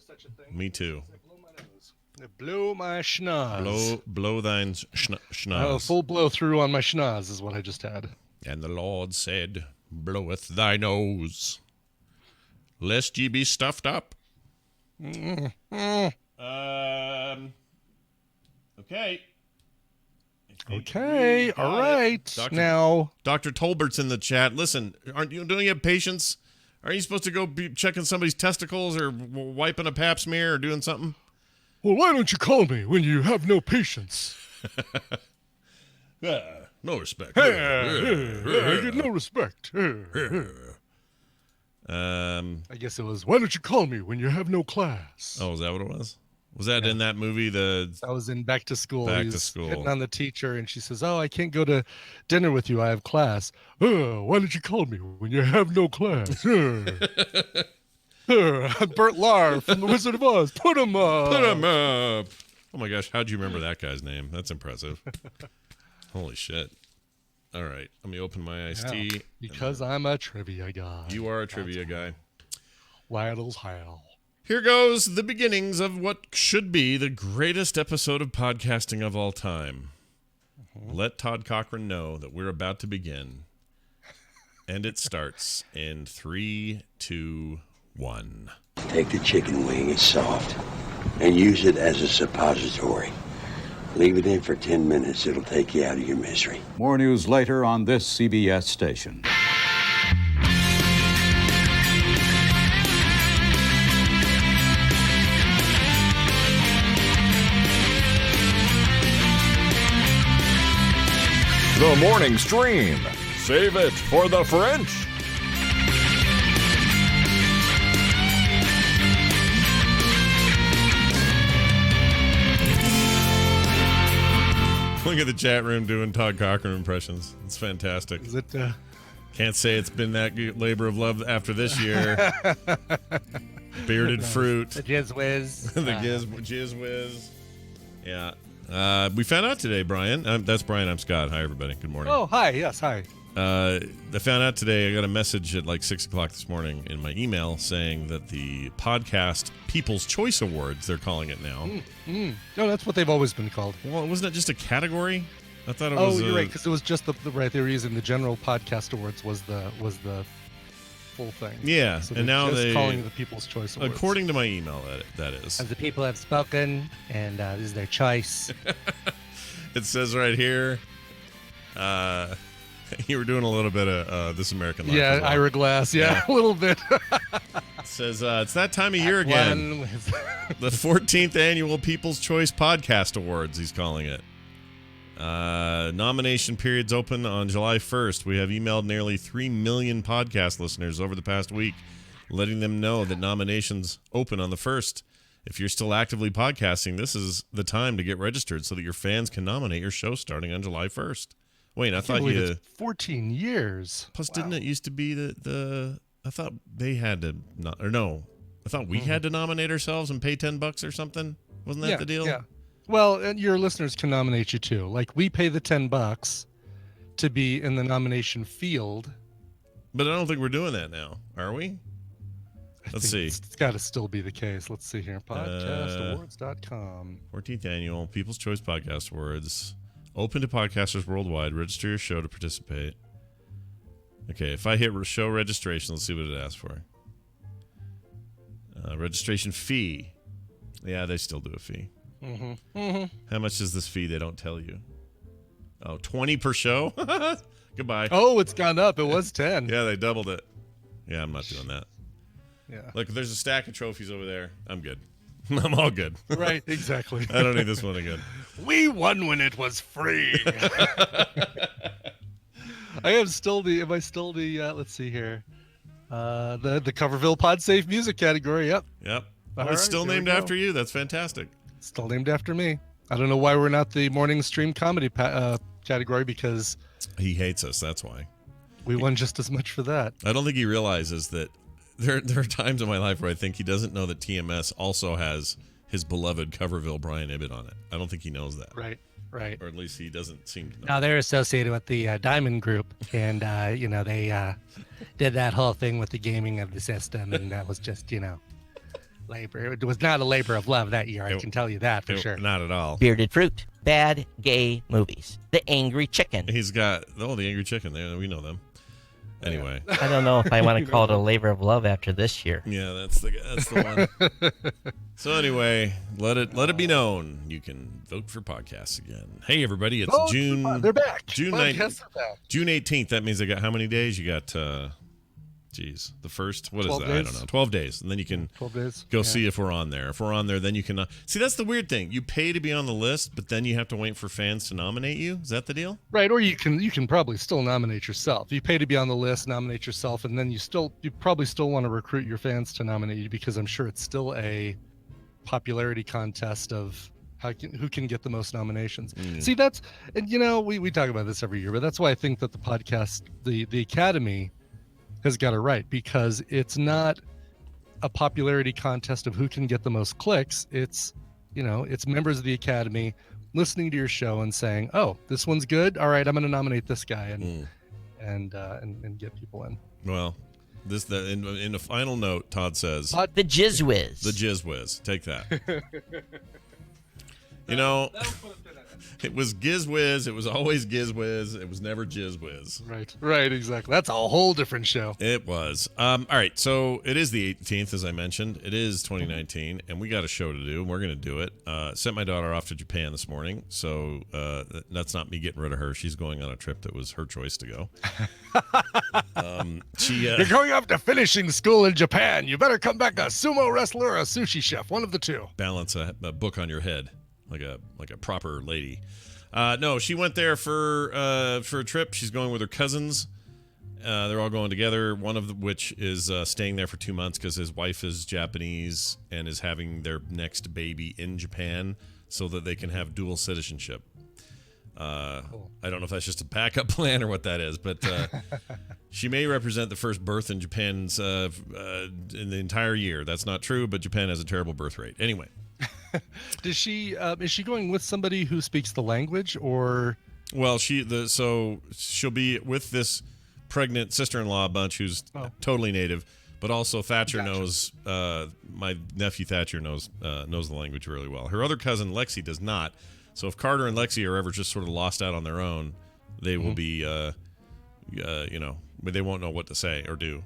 such a thing. Me too. I blow my nose. I blow my schnoz. Blow thine schnoz. A full blow through on my schnoz is what I just had. And the Lord said, bloweth thy nose, lest ye be stuffed up. Okay. Okay, all right. Now, Dr. Tolbert's in the chat. Listen, don't you have patience? Aren't you supposed to go be checking somebody's testicles or wiping a pap smear or doing something? Well, why don't you call me when you have no patience? No respect. I get no respect. I guess it was, why don't you call me when you have no class? Oh, is that what it was? Was that in that movie? That was in Back to School. Back He's to School. hitting on the teacher, and she says, "Oh, I can't go to dinner with you. I have class." Oh, why don't you call me when you have no class? Bert Lahr from The Wizard of Oz. Put him up. Put him up. Oh my gosh, how'd you remember that guy's name? That's impressive. Holy shit. All right, let me open my iced tea. Because I'm a trivia guy. You are a trivia guy. Waddles Hal. Here goes the beginnings of what should be the greatest episode of podcasting of all time. Let Todd Cochran know that we're about to begin. And it starts in 3, 2, 1. Take the chicken wing, it's soft, and use it as a suppository. Leave it in for 10 minutes. It'll take you out of your misery. More news later on this CBS station. The morning stream. Save it for the French. Look at the chat room doing Todd Cochran impressions. It's fantastic. Is it? Can't say it's been that labor of love after this year. Bearded fruit. The Jizz Whiz. The Jizz Whiz. Yeah. We found out today, Brian. That's Brian. I'm Scott. Hi, everybody. Good morning. Oh, hi. Yes, hi. I found out today, I got a message at like 6 o'clock this morning in my email saying that the podcast People's Choice Awards, they're calling it now. No, that's what they've always been called. Well, wasn't it just a category? I thought it was. Oh, you're right, because it was just the right. They were using the general podcast awards was the full thing. Yeah, so and now they're calling it the People's Choice Awards. According to my email, that is. As the people have spoken, and this is their choice. It says right here, you were doing a little bit of This American Life. Yeah, Ira Glass. Yeah, a little bit. It says it's that time of year again. The 14th annual People's Choice Podcast Awards, he's calling it. Nomination periods open on July 1st. We have emailed nearly 3 million podcast listeners over the past week, letting them know that nominations open on the 1st. If you're still actively podcasting, this is the time to get registered so that your fans can nominate your show starting on July 1st. Wait, I thought you... 14 years. Plus, didn't it used to be the I thought they had to... I thought we had to nominate ourselves and pay $10 or something. Wasn't that the deal? Yeah. Well, and your listeners can nominate you too. Like, we pay the $10 to be in the nomination field. But I don't think we're doing that now, are we? Let's see. It's got to still be the case. Let's see here. Podcastawards.com. 14th annual People's Choice Podcast Awards. Open to podcasters worldwide. Register your show to participate. Okay, if I hit show registration, let's see what it asks for. Registration fee. Yeah, they still do a fee. How much is this fee? They don't tell you. Oh, 20 per show? Goodbye. Oh, it's gone up. It was 10. Yeah, they doubled it. Yeah, I'm not doing that. Yeah. Look, there's a stack of trophies over there. I'm good. I'm all good. Right, exactly. I don't need this one again. We won when it was free. Am I still the, let's see here. The Coverville PodSafe music category. Yep. Oh, it's still named after you. That's fantastic. Still named after me. I don't know why we're not the morning stream comedy category, because he hates us. That's why. We won just as much for that. I don't think he realizes that there are times in my life where I think he doesn't know that TMS also has his beloved Coverville Brian Ibbett on it. I don't think he knows that. Right. Or at least he doesn't seem to know. Now, they're associated with the Diamond Group, and, they did that whole thing with the gaming of the system, and that was just, labor. It was not a labor of love that year. I can tell you that for sure. Not at all. Bearded Fruit. Bad gay movies. The Angry Chicken. He's got the Angry Chicken. There, we know them. Anyway, I don't know if I want to call it a labor of love after this year. yeah, that's the one. So anyway, let it be known you can vote for podcasts again. Hey everybody, it's June. They're back. June Podcasts are back. June 18th. That means they got how many days? You got the first. What is 12 that? days. I don't know. 12 days, and then you can 12 days. go see if we're on there. If we're on there, then you can see. That's the weird thing. You pay to be on the list, but then you have to wait for fans to nominate you. Is that the deal? Right, or you can probably still nominate yourself. You pay to be on the list, nominate yourself, and then you probably still want to recruit your fans to nominate you, because I'm sure it's still a popularity contest of who can get the most nominations. See, that's, and we talk about this every year, but that's why I think that the podcast, the Academy, has got it right, because it's not a popularity contest of who can get the most clicks. It's it's members of the Academy listening to your show and saying, "Oh, this one's good. All right, I'm going to nominate this guy," and get people in. Well, in a final note, Todd says The Jizz Whiz. the Jizz Whiz. Take that. It was Giz Whiz. It was always Giz Whiz. It was never Jizz Whiz. Right, exactly. That's a whole different show. It was. All right, so it is the 18th, as I mentioned. It is 2019, and we got a show to do, and we're going to do it. Sent my daughter off to Japan this morning, so that's not me getting rid of her. She's going on a trip that was her choice to go. You're going off to finishing school in Japan. You better come back a sumo wrestler or a sushi chef, one of the two. Balance a book on your head. Like a proper lady. No, she went there for a trip. She's going with her cousins. They're all going together. One of which is staying there for 2 months because his wife is Japanese and is having their next baby in Japan so that they can have dual citizenship. Cool. I don't know if that's just a backup plan or what that is, but she may represent the first birth in Japan's in the entire year. That's not true, but Japan has a terrible birth rate. Anyway. Is she going with somebody who speaks the language, or? Well, so she'll be with this pregnant sister-in-law bunch who's totally native, but also Thatcher knows. My nephew Thatcher knows the language really well. Her other cousin Lexi does not. So if Carter and Lexi are ever just sort of lost out on their own, they will be, they won't know what to say or do.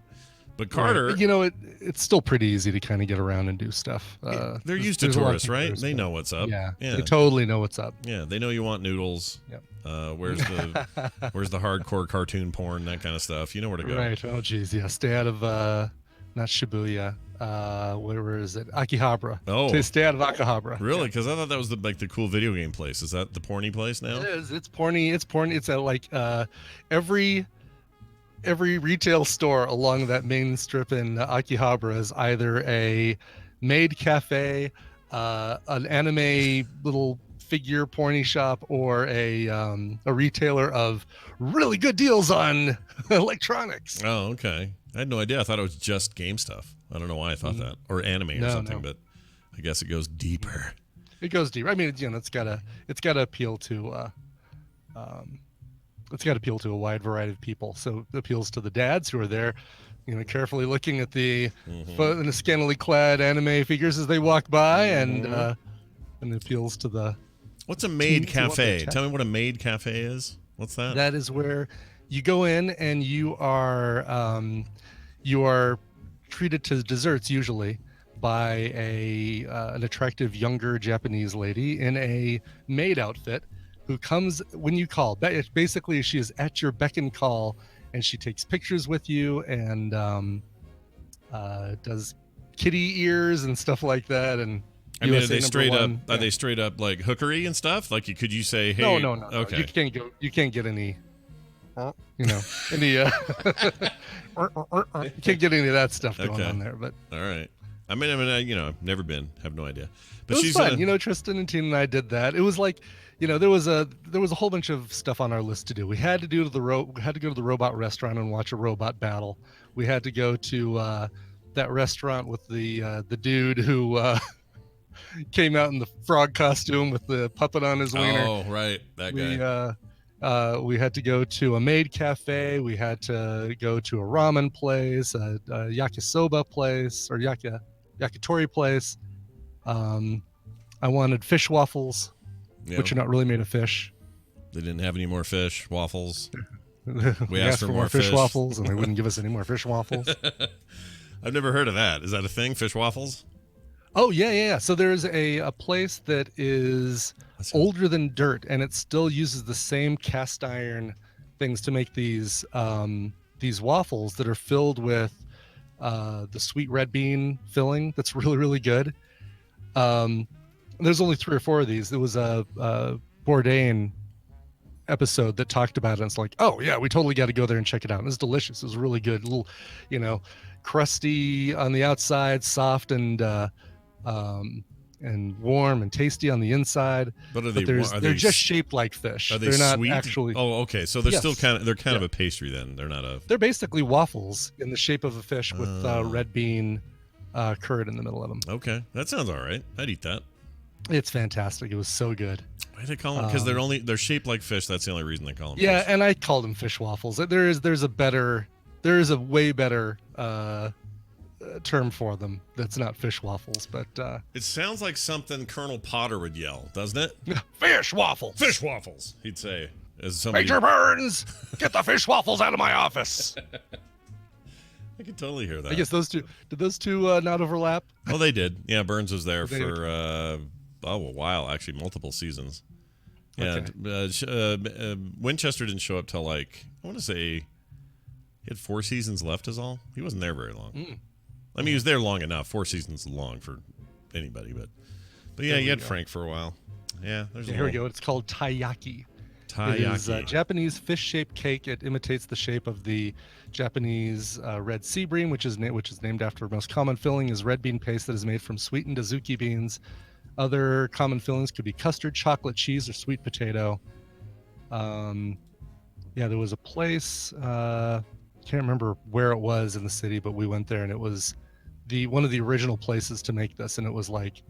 But Carter, right. It's still pretty easy to kind of get around and do stuff. They're used to tourists, right? They know what's up. Yeah, they totally know what's up. Yeah, they know you want noodles. Yep. Where's the hardcore cartoon porn, that kind of stuff. You know where to go. Right. Oh, geez, yeah. Stay out of not Shibuya. Where is it? Akihabara. Oh, stay out of Akihabara. Really? Because I thought that was the cool video game place. Is that the porny place now? It is. It's porny. It's at like every retail store along that main strip in Akihabara is either a maid cafe, an anime little figure porny shop, or a retailer of really good deals on electronics. Oh, okay. I had no idea. I thought it was just game stuff. I don't know why I thought that, or anime or something, but I guess it goes deeper. It goes deeper. I mean, it's gotta appeal to it's got to appeal to a wide variety of people. So it appeals to the dads who are there, carefully looking at the scantily clad anime figures as they walk by, and it appeals to the. What's a maid cafe? Tell me what a maid cafe is. What's that? That is where you go in and you are treated to desserts usually by an attractive younger Japanese lady in a maid outfit, who comes when you call. Basically, she is at your beck and call, and she takes pictures with you and does kitty ears and stuff like that. And I mean, USA are they straight #1, up? Are they straight up like hookery and stuff? Like, could you say, "Hey, no. okay, You can't get any. Any. You can't get any of that stuff going on there. But all right. I mean, I've never been, have no idea. But it was she's fun. Tristan and Tina and I did that. It was like, there was a whole bunch of stuff on our list to do. We had to go to the robot restaurant and watch a robot battle. We had to go to that restaurant with the dude who came out in the frog costume with the puppet on his wiener. Oh, right, that guy. We had to go to a maid cafe. We had to go to a ramen place, a yakisoba place, or yakitori place. I wanted fish waffles, Yeah. which are not really made of fish. They didn't have any more fish waffles. We asked for more fish. waffles, and they wouldn't give us any more fish waffles. I've never heard of that. Is that a thing? Fish waffles? Oh yeah. So there's a place that is older than dirt, and it still uses the same cast iron things to make these waffles that are filled with the sweet red bean filling. That's really, really good. There's only 3 or 4 of these. There was a Bourdain episode that talked about it. And it's like, oh yeah, we totally got to go there and check it out. And it's delicious. It was really good. A little, crusty on the outside, soft and warm and tasty on the inside. But they're just shaped like fish. Are they they're not sweet? actually. Oh, okay. So they're Yes. still kind of a pastry then. They're not a. They're basically waffles in the shape of a fish with red bean curd in the middle of them. Okay, that sounds all right. I'd eat that. It's fantastic. It was so good. Why do they call them? Because they're shaped like fish. That's the only reason they call them. Yeah, fish. and I called them fish waffles. There is a way better term for them that's not fish waffles, but It sounds like something Colonel Potter would yell, doesn't it? fish waffles. Fish waffles, he'd say. As somebody, Major Burns, get the fish waffles out of my office. I could totally hear that. I guess did those two not overlap? Oh, they did. Yeah, Burns was there They for a while, actually, multiple seasons. Yeah, Winchester didn't show up till I want to say he had 4 seasons left is all. He wasn't there very long. I mean, he was there long enough. 4 seasons is long for anybody, but yeah, you had Frank for a while. Yeah, Here we go. It's called taiyaki. Taiyaki. It is a Japanese fish-shaped cake. It imitates the shape of the Japanese red sea bream, which is named after most common filling is red bean paste that is made from sweetened azuki beans. Other common fillings could be custard, chocolate, cheese, or sweet potato. There was a place, can't remember where it was in the city, but we went there and it was one of the original places to make this, and it was like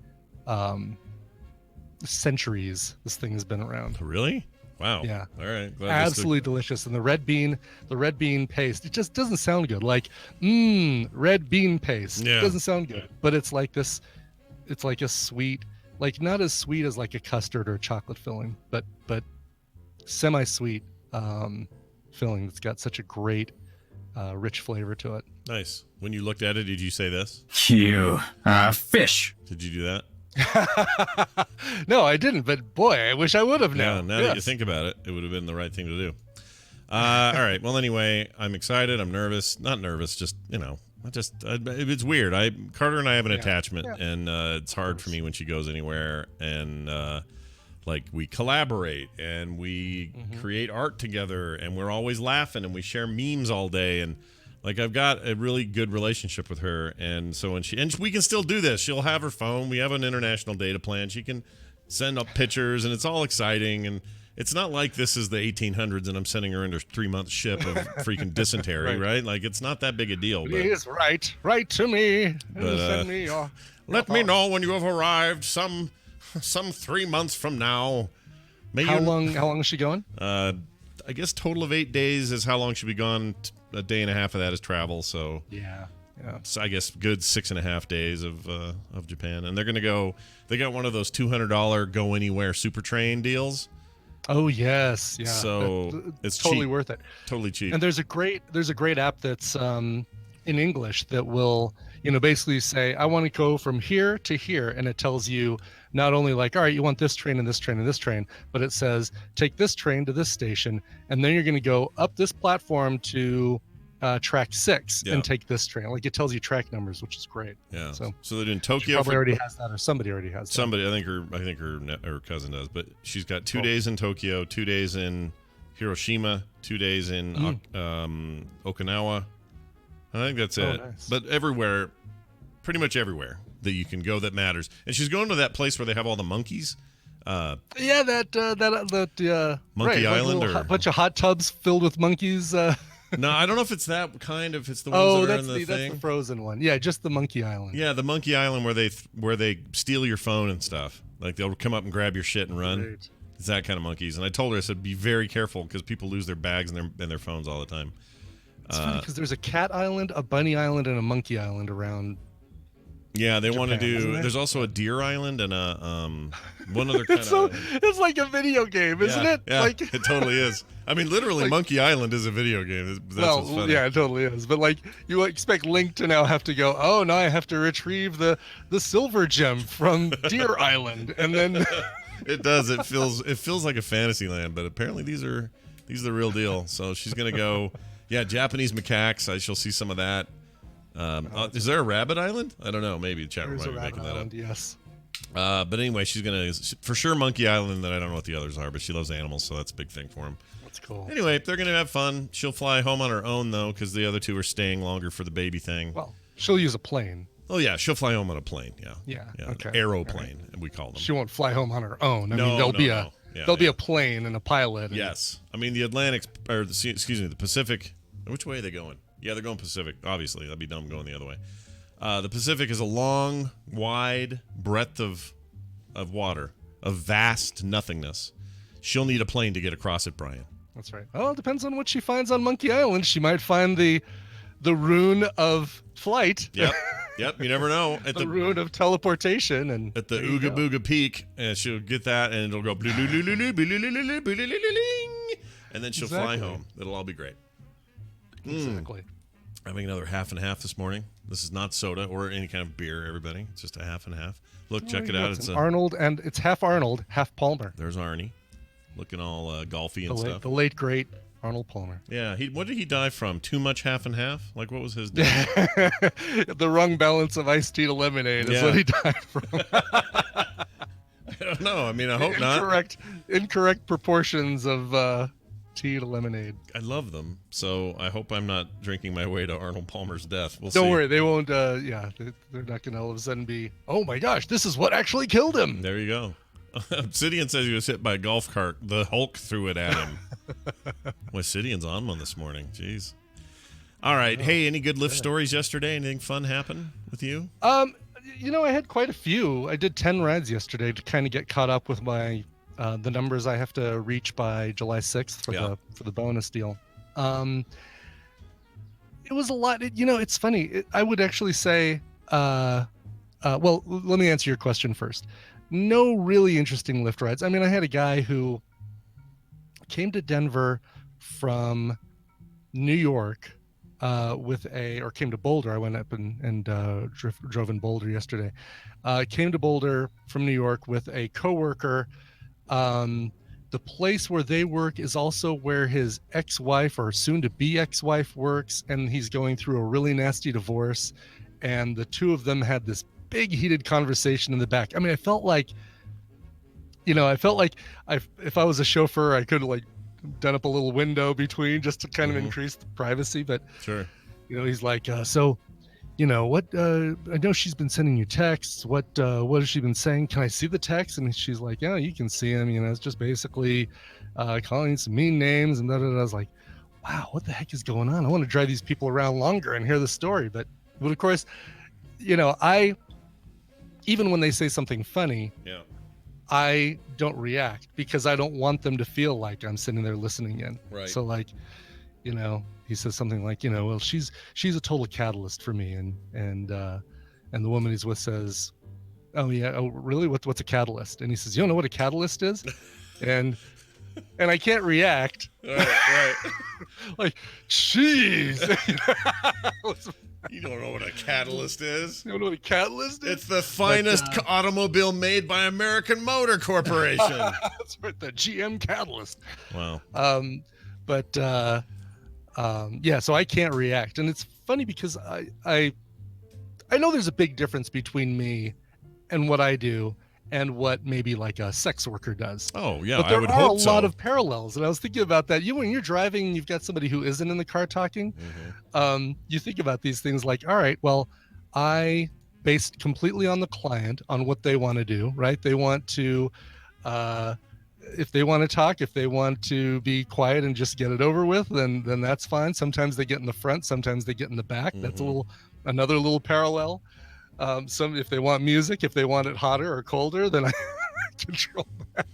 centuries this thing has been around. Really? Wow. Yeah. All right. Absolutely delicious. And the red bean paste, it just doesn't sound good. Like, red bean paste. Yeah. It doesn't sound good. But it's like this, it's like a sweet, like not as sweet as like a custard or a chocolate filling, but semi-sweet filling that's got such a great, rich flavor to it. Nice. When you looked at it, did you say this? You, fish. Did you do that? No, I didn't, but boy, I wish I would have now. Yeah, now that you think about it, it would have been the right thing to do. All right. Well, anyway, I'm excited. I'm nervous. Not nervous, just, it's weird. Carter and I have an attachment, and it's hard for me when she goes anywhere. And, we collaborate, and we create art together, and we're always laughing, and we share memes all day. And, I've got a really good relationship with her, and so we can still do this. She'll have her phone. We have an international data plan. She can send up pictures, and it's all exciting. And it's not like this is the 1800s, and I'm sending her into a 3-month ship of freaking dysentery, right? It's not that big a deal. But, Please write to me. But, send me your let me know when you have arrived. Some 3 months from now. How long is she going? I guess total of 8 days is how long she'll be gone. A day and a half of that is travel, so so I guess good 6.5 days of Japan, and they're gonna go. They got one of those $200 go anywhere super train deals. Oh yes, yeah. So it's totally cheap. worth it. Totally cheap. And there's a great app that's in English that will basically say I want to go from here to here, and it tells you not only all right, you want this train and this train and this train, but it says take this train to this station, and then you're going to go up this platform to track 6 and take this train. It tells you track numbers, which is great. Yeah. So they're in She Tokyo. probably already has that, or somebody already has that. Somebody, I think her cousin does, but she's got 2 days in Tokyo, 2 days in Hiroshima, 2 days in Okinawa. I think that's it. Nice. But everywhere, pretty much everywhere that you can go that matters. And she's going to that place where they have all the monkeys. Monkey Island, or a or bunch of hot tubs filled with monkeys. No, I don't know if it's that kind of. It's the ones that are in the thing. That's the frozen one. Yeah, just the Monkey Island. Yeah, the Monkey Island where they steal your phone and stuff. They'll come up and grab your shit and run. Great. It's that kind of monkeys. And I told her, I said, be very careful because people lose their bags and their phones all the time. It's funny because there's a cat island, a bunny island, and a monkey island around Yeah, they want to Japan, isn't do. there? There's also a Deer Island and a one other kind So of. it's like a video game, isn't it? Yeah, Like it totally is. I mean, literally, Like- Monkey Island is a video game. That's what's funny. yeah, it totally is. But like, you expect Link to now have to go. Oh, now I have to retrieve the silver gem from Deer Island, and then It does. It feels like a fantasy land, but apparently these are the real deal. So she's gonna go. Yeah, Japanese macaques. I shall see some of that. Is there a Rabbit Island? I don't know. Maybe the chat room there's might a be making rabbit that island. Yes. up. But anyway, she's gonna for sure Monkey Island. That I don't know what the others are, but she loves animals, so that's a big thing for him. That's cool. Anyway, they're gonna have fun. She'll fly home on her own though, because the other two are staying longer for the baby thing. Well, she'll use a plane. Oh yeah, she'll fly home on a plane. Yeah. Yeah, okay. Aeroplane, we call them. She won't fly home on her own. I No, mean, there'll no, be no. Yeah, there'll be yeah. a plane and a pilot. And Yes. I mean, the Atlantic, or the Pacific. Which way are they going? Yeah, they're going Pacific. Obviously, that'd be dumb going the other way. The Pacific is a long, wide breadth of water, of vast nothingness. She'll need a plane to get across it, Brian. That's right. Well, it depends on what she finds on Monkey Island. She might find the rune of flight. Yep. Yep. You never know. At the rune of teleportation, and at the there you Ooga go. Booga Peak, and she'll get that, and it'll go and then she'll fly Exactly. home. It'll all be great. Exactly. Having another half and half this morning. This is not soda or any kind of beer, everybody. It's just a half and half. Look, check it out. It's It's an a Arnold, and it's half Arnold, half Palmer. there's Arnie, looking all golfy and stuff. The late great Arnold Palmer. Yeah, what did he die from? Too much half and half? Like what was his death? The wrong balance of iced tea to lemonade is Yeah. what he died from. I don't know. I mean, I hope not. Incorrect proportions of tea to lemonade. I love them, so I hope I'm not drinking my way to Arnold Palmer's death. We'll see. Don't worry, they won't. Yeah, they're not going to all of a sudden be. Oh my gosh, this is what actually killed him. There you go. Obsidian says he was hit by a golf cart. The Hulk threw it at him. Well, Obsidian's on one this morning. Jeez. All right. Hey, any good Lyft stories yesterday? Anything fun happen with you? I had quite a few. I did 10 rides yesterday to kind of get caught up with my the numbers I have to reach by July 6th for the bonus deal. It was a lot. It's funny. I would actually say, well, let me answer your question first. No really interesting Lyft rides. I mean, I had a guy who came to Denver from New York or came to Boulder. I went up and drove in Boulder yesterday. Came to Boulder from New York with a coworker. The place where they work is also where his ex-wife or soon-to-be ex-wife works, and he's going through a really nasty divorce. And the two of them had this big heated conversation in the back. I mean, I felt like if I was a chauffeur, I could have done up a little window between just to kind of increase the privacy. But Sure. He's like, so, what? I know she's been sending you texts. What has she been saying? Can I see the text? And she's like, yeah, you can see them. It's just basically calling some mean names and da da da. I was like, wow, what the heck is going on? I want to drive these people around longer and hear the story. But of course, even when they say something funny, Yeah. I don't react because I don't want them to feel like I'm sitting there listening in. Right. So he says something like, well, she's a total catalyst for me. And the woman he's with says, oh yeah. Oh really? What's a catalyst? And he says, you don't know what a catalyst is? and I can't react. Right. Like, jeez. You don't know what a catalyst is? You don't know what a catalyst is? It's the finest automobile made by American Motor Corporation. That's right, the GM catalyst. Wow. So I can't react. And it's funny because I know there's a big difference between me and what I do and what maybe like a sex worker does. Oh, yeah, but there I would are hope a so. lot of parallels. And I was thinking about that. When you're driving, you've got somebody who isn't in the car talking. Mm-hmm. You think about these things like, all right, well, I based completely on the client, on what they want to do, right? They want to, if they want to talk, if they want to be quiet and just get it over with, then that's fine. Sometimes they get in the front, sometimes they get in the back. Mm-hmm. That's another little parallel. If they want music, if they want it hotter or colder, then I control that.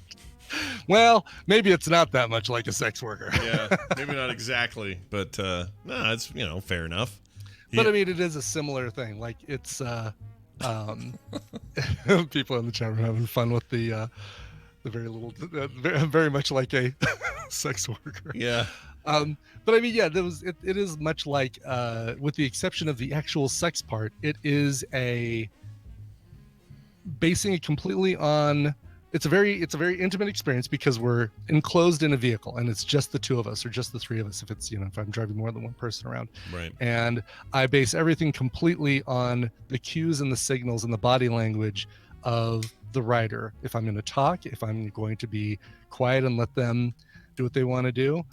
Well, maybe it's not that much like a sex worker. Yeah, maybe not exactly, but no, it's fair enough. But I mean, it is a similar thing. Like it's Um, people in the chat room having fun with the very little, very much like a sex worker. Yeah. But I mean, yeah, it is much like, with the exception of the actual sex part, it is basing it completely on. It's a very intimate experience because we're enclosed in a vehicle and it's just the two of us or just the three of us if I'm driving more than one person around. Right. And I base everything completely on the cues and the signals and the body language of the rider. If I'm going to talk, if I'm going to be quiet and let them do what they want to do,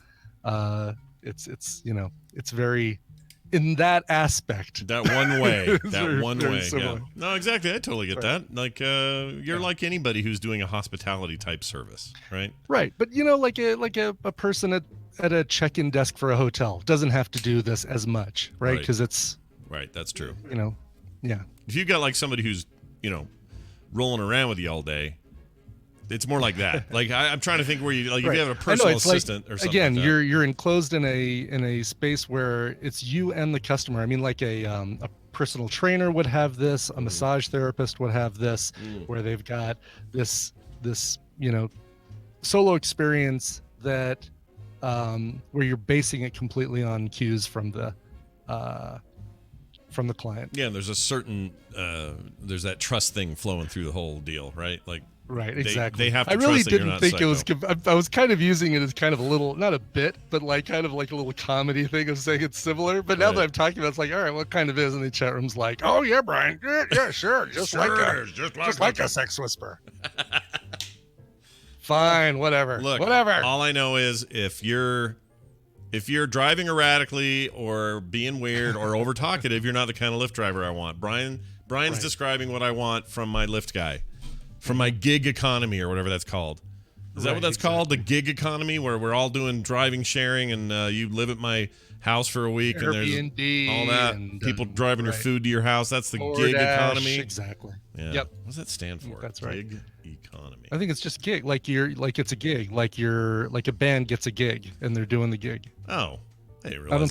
it's very, in that aspect, That one way. It's That very, one very way. Yeah. similar. No, exactly. I totally get Right. that. Like, you're like anybody who's doing a hospitality type service, right? Right, but like a person at a check-in desk for a hotel doesn't have to do this as much, right? Right. Because it's Right. That's true. yeah. If you got like somebody who's, rolling around with you all day, it's more like that. Like I'm trying to think where you like if Right. you have a I know, personal it's like, assistant or something. again, like that. you're enclosed in a space where it's you and the customer. I mean, like a personal trainer would have this, a massage therapist would have this, where they've got this solo experience that where you're basing it completely on cues from the client. Yeah, and there's a certain there's that trust thing flowing through the whole deal, right? Like Right, they- exactly. they have to I really trust that you're didn't not think it was. psycho. I was kind of using it as kind of a little, not a bit, but like kind of like a little comedy thing of saying it's similar. But now Right. that I'm talking about, it, it's like, all right, what kind of is? And the chat room's like, oh yeah, Brian, yeah, sure, just like a sex whisper. Fine, whatever. Look, whatever. all I know is if you're driving erratically or being weird or over talkative, you're not the kind of Lyft driver I want. Brian's Right. describing what I want from my Lyft guy, from my gig economy or whatever that's called. Is that Right, what that's called? The gig economy, where we're all doing driving sharing and you live at my house for a week and there's Airbnb all that and, people driving your right. food to your house. That's the gig DoorDash, economy. Exactly. Yeah. Yep. What does that stand for? That's right. Gig economy. I think it's just gig, like it's a gig, like a band gets a gig and they're doing the gig. Oh, I didn't realize I don't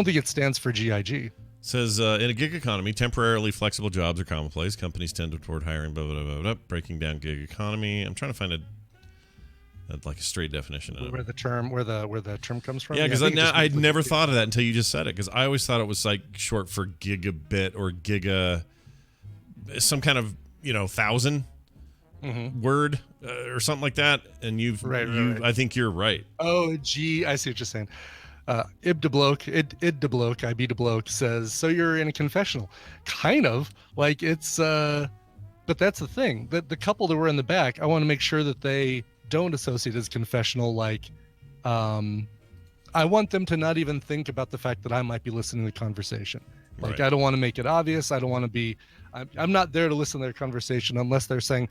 think that. it stands for GIG. Says, in a gig economy, temporarily flexible jobs are commonplace. Companies tend toward hiring, blah, blah, blah, blah, blah. Breaking down gig economy. I'm trying to find a straight definition of Where it. the term comes from. Yeah, because I think it just I'd means never like a thought of that until you just said it, because I always thought it was like short for gigabit or giga, some kind of, 1,000 word or something like that. And Right. I think you're right. Oh, gee, I see what you're saying. Ib de Bloke, Id de Bloke, IB de Bloke says, so you're in a confessional. Kind of. Like it's, but that's the thing. The couple that were in the back, I want to make sure that they don't associate as confessional. Like, I want them to not even think about the fact that I might be listening to the conversation. Like, Right. I don't want to make it obvious. I don't want to be, I'm not there to listen to their conversation unless they're saying,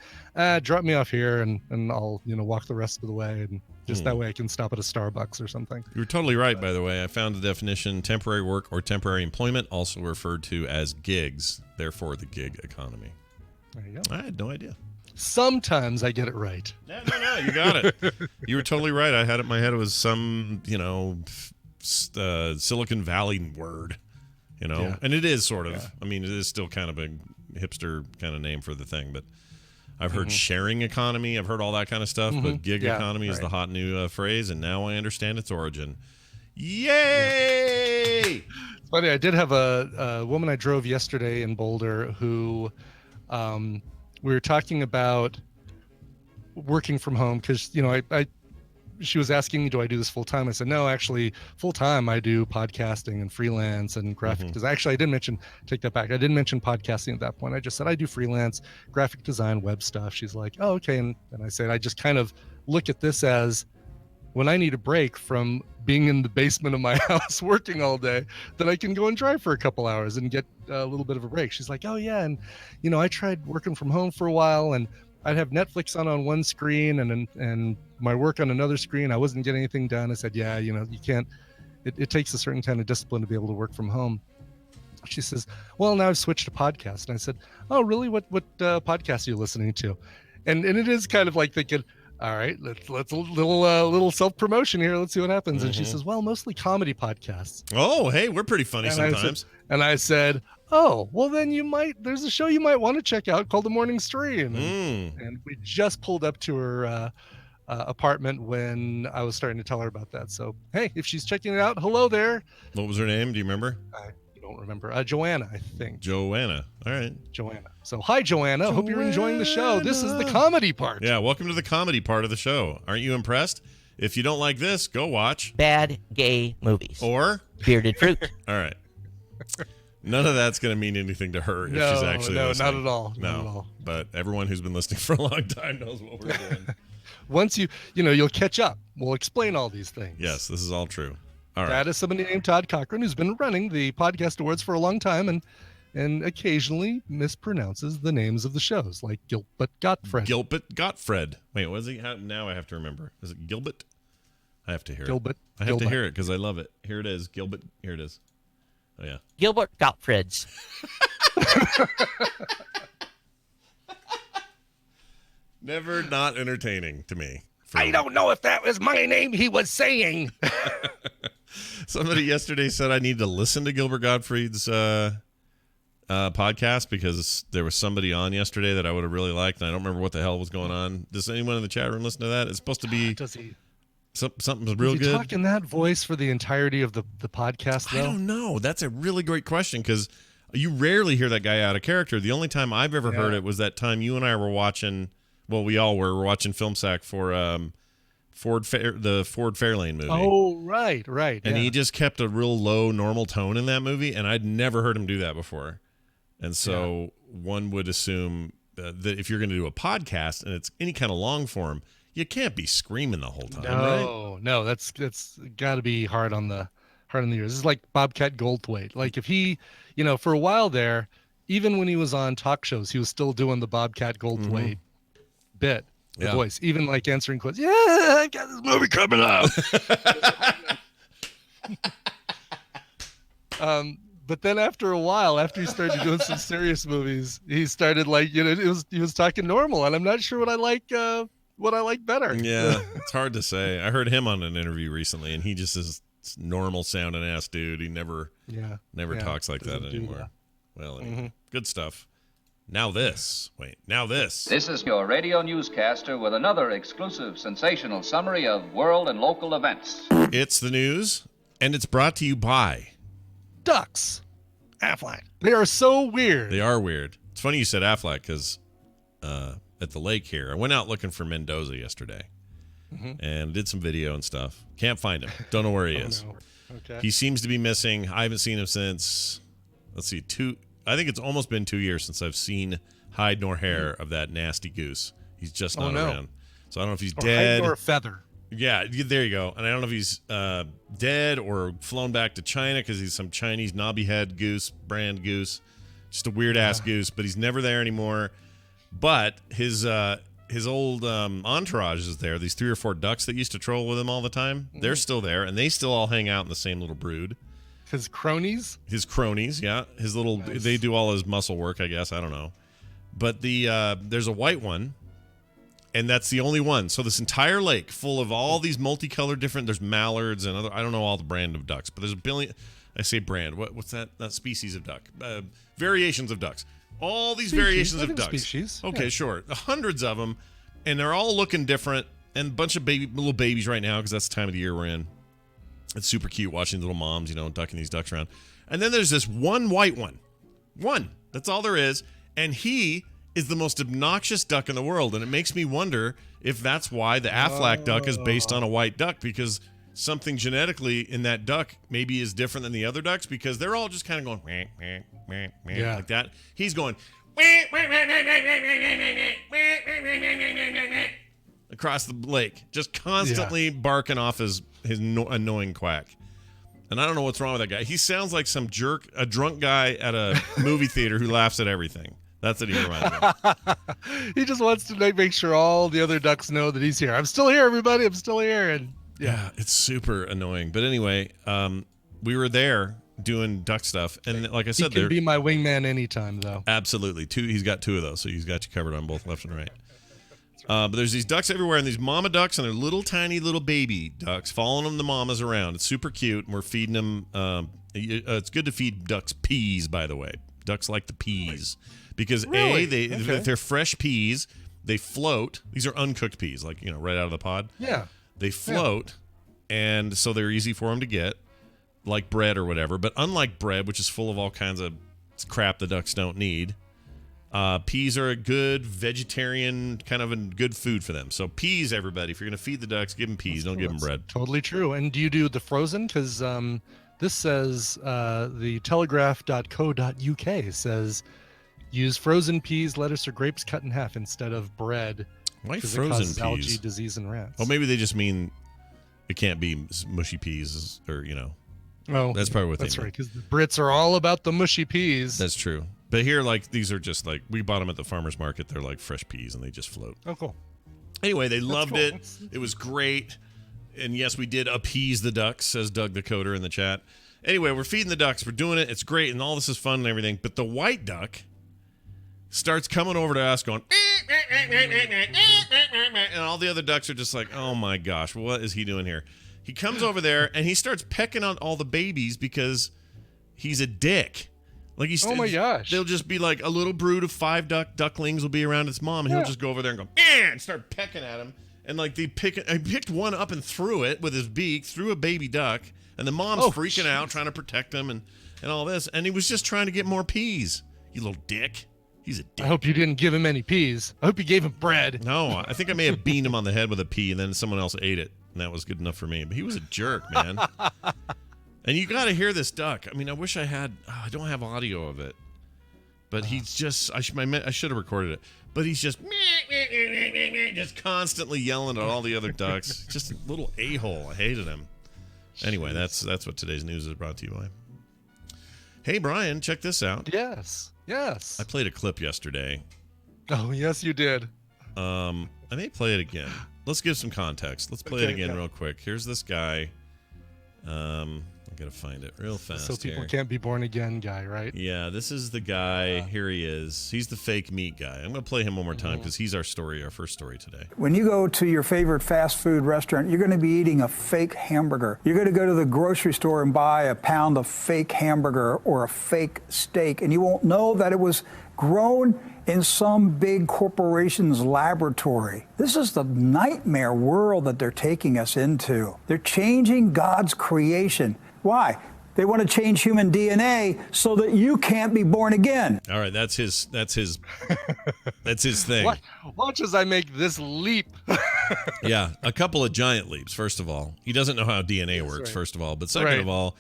drop me off here and I'll, walk the rest of the way. And just that way I can stop at a Starbucks or something. You're totally right, by the way. I found the definition: temporary work or temporary employment, also referred to as gigs, therefore the gig economy. There you go. I had no idea. Sometimes I get it right. No, you got it. You were totally right. I had it in my head. It was some, Silicon Valley word, Yeah. and it is sort of. Yeah. I mean, it is still kind of a hipster kind of name for the thing, but I've heard sharing economy. I've heard all that kind of stuff, but gig Yeah, economy is right. the hot new phrase, and now I understand its origin. Yay! Funny, I did have a woman I drove yesterday in Boulder who we were talking about working from home because, she was asking me, do I do this full time? I said, no, actually full time I do podcasting and freelance and graphic design. Actually, take that back. I didn't mention podcasting at that point. I just said, I do freelance graphic design, web stuff. She's like, oh, okay. And I said, I just kind of look at this as when I need a break from being in the basement of my house working all day, that I can go and drive for a couple hours and get a little bit of a break. She's like, oh yeah. And, I tried working from home for a while and I'd have Netflix on one screen and my work on another screen. I wasn't getting anything done. I said, yeah, you can't, it takes a certain kind of discipline to be able to work from home. She says, well, now I've switched to podcast. And I said, oh, really? What podcast are you listening to? And it is kind of like thinking, all right, let's a little self promotion here. Let's see what happens. And she Mhm. says, well, mostly comedy podcasts. Oh, hey, we're pretty funny sometimes. I said, oh, well then there's a show you might want to check out called The Morning Stream. And we just pulled up to her apartment when I was starting to tell her about that. So, hey, if she's checking it out, hello there. What was her name? Do you remember? I don't remember. Joanna, I think. Joanna. All right. Joanna. So, hi, Joanna. Hope you're enjoying the show. This is the comedy part. Yeah, welcome to the comedy part of the show. Aren't you impressed? If you don't like this, go watch Bad gay movies. Or Bearded Fruit. All right. None of that's going to mean anything to her if she's actually listening. Not at all. No, not at all. But everyone who's been listening for a long time knows what we're doing. Once you'll catch up. We'll explain all these things. Yes, this is all true. All right. That is somebody named Todd Cochran who's been running the podcast awards for a long time and occasionally mispronounces the names of the shows, like Gilbert Gottfried. Gilbert Gottfried. Wait, what is he? Now I have to remember. Is it Gilbert? I have to hear Gilbert. it. I have to hear it because I love it. Here it is. Gilbert. Here it is. Oh, yeah. Gilbert Gottfried's. Never not entertaining to me. I don't know if that was my name he was saying. Somebody yesterday said I need to listen to Gilbert Gottfried's podcast because there was somebody on yesterday that I would have really liked, and I don't remember what the hell was going on. Does anyone in the chat room listen to that? It's supposed to be something real good. Talk in that voice for the entirety of the podcast, though? I don't know. That's a really great question because you rarely hear that guy out of character. The only time I've ever heard it was that time you and I were watching. Well, we all were watching Film Sack for the Ford Fairlane movie. Oh, right. And he just kept a real low, normal tone in that movie, and I'd never heard him do that before. And so one would assume that if you're going to do a podcast and it's any kind of long form, you can't be screaming the whole time, right? No, that's got to be hard on the ears. This is like Bobcat Goldthwait. Like if he, for a while there, even when he was on talk shows, he was still doing the Bobcat Goldthwait bit, the voice, even like answering questions. Yeah, I got this movie coming out. But then after a while, after he started doing some serious movies, he started he was talking normal, and I'm not sure what I like better. Yeah, it's hard to say. I heard him on an interview recently, and he just is normal sounding ass dude. He never talks like that anymore. Well, anyway, good stuff. Now this. This is your radio newscaster with another exclusive sensational summary of world and local events. It's the news, and it's brought to you by ducks. Aflac. They are so weird. They are weird. It's funny you said Aflac because at the lake here, I went out looking for Mendoza yesterday and did some video and stuff. Can't find him. Don't know where he is. No. Okay. He seems to be missing. I haven't seen him since, I think it's almost been 2 years since I've seen hide nor hair of that nasty goose. He's just not around. So I don't know if he's dead. Hide nor feather. Yeah, there you go. And I don't know if he's dead or flown back to China because he's some Chinese knobby head goose, brand goose. Just a weird-ass goose, but he's never there anymore. But his old entourage is there. These 3 or 4 ducks that used to troll with him all the time, they're still there, and they still all hang out in the same little brood. His cronies? His cronies, yeah. His little, they do all his muscle work, I guess. I don't know. But there's a white one, and that's the only one. So this entire lake full of all these multicolored different, there's mallards and other, I don't know all the brand of ducks, but there's a billion, I say brand, what's that? Not species of duck. Variations of ducks. All these variations of ducks. Species. Okay, sure. Hundreds of them, and they're all looking different, and a bunch of little babies right now because that's the time of the year we're in. It's super cute watching little moms, ducking these ducks around. And then there's this one white one. One. That's all there is. And he is the most obnoxious duck in the world. And it makes me wonder if that's why the Aflac duck is based on a white duck, because something genetically in that duck maybe is different than the other ducks, because they're all just kind of going meh, meh, meh, meh, like that. He's going across the lake, just constantly barking off his annoying quack. And I don't know what's wrong with that guy. He sounds like some jerk, a drunk guy at a movie theater who laughs at everything. That's what he reminds me of. He just wants to make sure all the other ducks know that he's here. I'm still here, everybody. I'm still here. And yeah, it's super annoying. But anyway, we were there doing duck stuff, and like I said, he can be my wingman anytime, though. Absolutely. He's got 2 of those, so he's got you covered on both left and right. But there's these ducks everywhere, and these mama ducks and their little tiny little baby ducks following them, the mamas around. It's super cute, and we're feeding them. It's good to feed ducks peas, by the way. Ducks like the peas because Really? they're fresh peas. They float. These are uncooked peas, like right out of the pod. Yeah. They float, and so they're easy for them to get, like bread or whatever. But unlike bread, which is full of all kinds of crap the ducks don't need. Peas are a good vegetarian, kind of a good food for them. So peas, everybody. If you're going to feed the ducks, give them peas. Don't give them bread. Totally true. And do you do the frozen? Because this says the telegraph.co.uk says use frozen peas, lettuce, or grapes cut in half instead of bread. Why 'cause frozen it causes peas? algae, disease, and rats. Oh, maybe they just mean it can't be mushy peas or, Oh, that's probably what they that's mean. right. Because the Brits are all about the mushy peas. That's true. But here, these are just we bought them at the farmer's market. They're like fresh peas and they just float. Oh, cool. Anyway, they loved cool. it. It was great. And yes, we did appease the ducks, says Doug the Coder in the chat. Anyway, we're feeding the ducks. We're doing it. It's great. And all this is fun and everything. But the white duck starts coming over to us going, and all the other ducks are just like, oh my gosh, what is he doing here? He comes over there and he starts pecking on all the babies because he's a dick. Oh my gosh. They'll just be like a little brood of 5 ducklings will be around its mom, and he'll just go over there and go, and start pecking at him. And I picked one up and threw it with his beak, threw a baby duck, and the mom's freaking out, trying to protect him and all this. And he was just trying to get more peas. You little dick. He's a dick. I hope you didn't give him any peas. I hope you gave him bread. No, I think I may have beamed him on the head with a pea, and then someone else ate it, and that was good enough for me. But he was a jerk, man. And you got to hear this duck. I mean, I wish I had. I don't have audio of it, but he's just. I should have recorded it. But he's just constantly yelling at all the other ducks. Just a little a-hole. I hated him. Anyway, that's what today's news is brought to you by. Hey, Brian, check this out. Yes. I played a clip yesterday. Oh, yes, you did. I may play it again. Let's give some context. Let's play it again real quick. Here's this guy. I gotta find it real fast. So people here. can't be born again guy, right? Yeah, this is the guy. Here he is. He's the fake meat guy. I'm gonna play him one more time because he's our first story today. When you go to your favorite fast food restaurant, you're going to be eating a fake hamburger. You're going to go to the grocery store and buy a pound of fake hamburger or a fake steak, and you won't know that it was grown in some big corporation's laboratory. This is the nightmare world that they're taking us into. They're changing God's creation. Why? They want to change human DNA so that you can't be born again. All right, that's his thing. Watch as I make this leap. Yeah, a couple of giant leaps. First of all, he doesn't know how DNA works. Right. First of all, but second of all,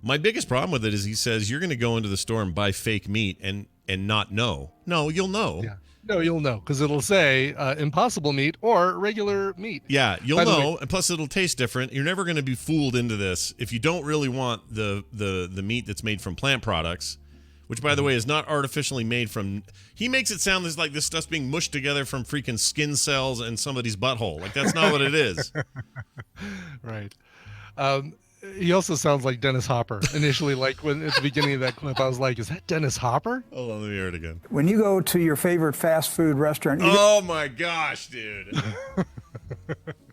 my biggest problem with it is he says you're going to go into the store and buy fake meat and not know. No, you'll know. Yeah. No, you'll know because it'll say impossible meat or regular meat. Yeah, you'll know, and plus it'll taste different. You're never going to be fooled into this if you don't really want the meat that's made from plant products, which, by the way, is not artificially made from. He makes it sound like this stuff's being mushed together from freaking skin cells and somebody's butthole. Like that's not what it is. Right. He also sounds like Dennis Hopper. Initially, like when at the beginning of that clip, I was like, "Is that Dennis Hopper?" Hold on, let me hear it again. When you go to your favorite fast food restaurant, oh my gosh, dude!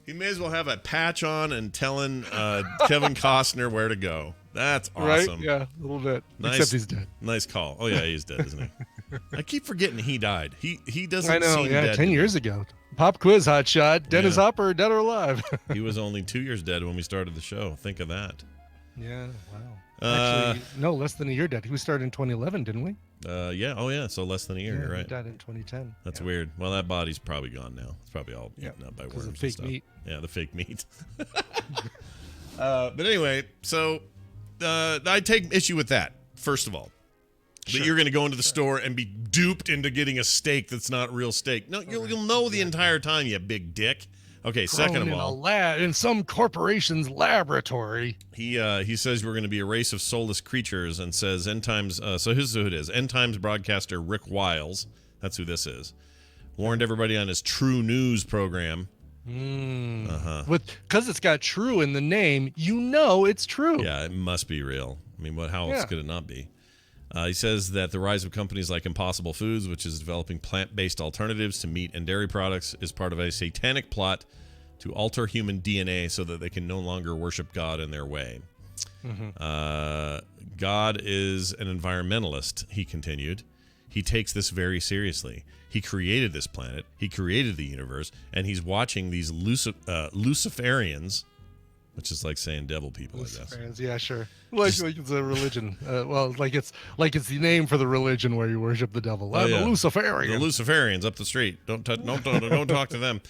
He may as well have a patch on and telling Kevin Costner where to go. That's awesome. Right? Yeah, a little bit. Nice, Except he's dead. Nice call. Oh yeah, he's dead, isn't he? I keep forgetting he died. He doesn't. I know. Seem Yeah, dead 10 years ago. Pop quiz, hot shot. Dennis Hopper, dead or alive? He was only 2 years dead when we started the show. Think of that. Yeah. Wow. Actually, no, less than a year dead. We started in 2011, didn't we? Yeah. Oh yeah. So less than a year. Yeah, You're right. He died in 2010. That's weird. Well, that body's probably gone now. It's probably all eaten up by worms. Because of and fake stuff. meat. Yeah, the fake meat. But anyway, so I take issue with that. First of all, that you're going to go into the store and be duped into getting a steak that's not real steak. No, you'll know the entire time, you big dick. Okay, second of all, in some corporation's laboratory. He says we're going to be a race of soulless creatures, and says end times. So here's who it is: end times broadcaster Rick Wiles. That's who this is. Warned everybody on his True News program. Because it's got true in the name, you know it's true. Yeah, it must be real. I mean, how else could it not be? He says that the rise of companies like Impossible Foods, which is developing plant-based alternatives to meat and dairy products, is part of a satanic plot to alter human DNA so that they can no longer worship God in their way. God is an environmentalist, he continued. He takes this very seriously. He created this planet. He created the universe. And he's watching these Luciferians, which is like saying devil people, I guess. Yeah, sure. Like it's a religion. Like it's the name for the religion where you worship the devil. I'm a Luciferian. The Luciferians up the street. Don't talk to them.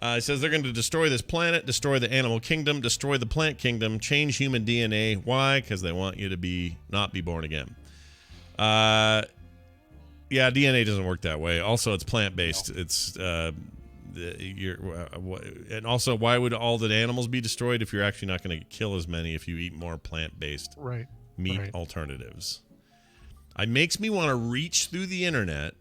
He says they're going to destroy this planet, destroy the animal kingdom, destroy the plant kingdom, change human DNA. Why? Because they want you to not be born again. Yeah, DNA doesn't work that way. Also, it's plant-based. No. It's and also, why would all the animals be destroyed if you're actually not going to kill as many if you eat more plant-based meat alternatives? It makes me want to reach through the internet,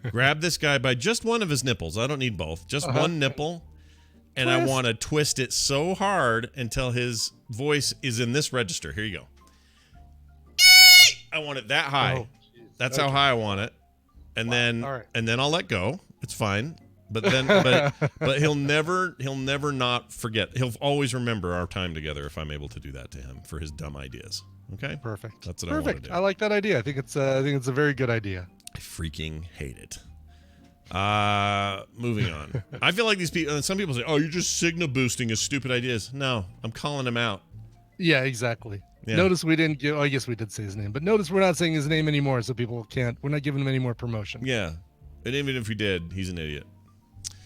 grab this guy by just one of his nipples. I don't need both. Just one nipple. And I want to twist it so hard until his voice is in this register. Here you go. I want it that high. Oh. That's how high I want it, and then I'll let go. It's fine, but then but he'll never not forget. He'll always remember our time together if I'm able to do that to him for his dumb ideas. Okay, perfect. That's what I want to do. I like that idea. I think it's a very good idea. I freaking hate it. Moving on. I feel like these people. And some people say, "Oh, you're just signal boosting his stupid ideas." No, I'm calling him out. Yeah, exactly. Yeah. Notice we didn't give. Oh, I guess we did say his name, but notice we're not saying his name anymore, so people can't. We're not giving him any more promotion. Yeah, and even if we did, he's an idiot.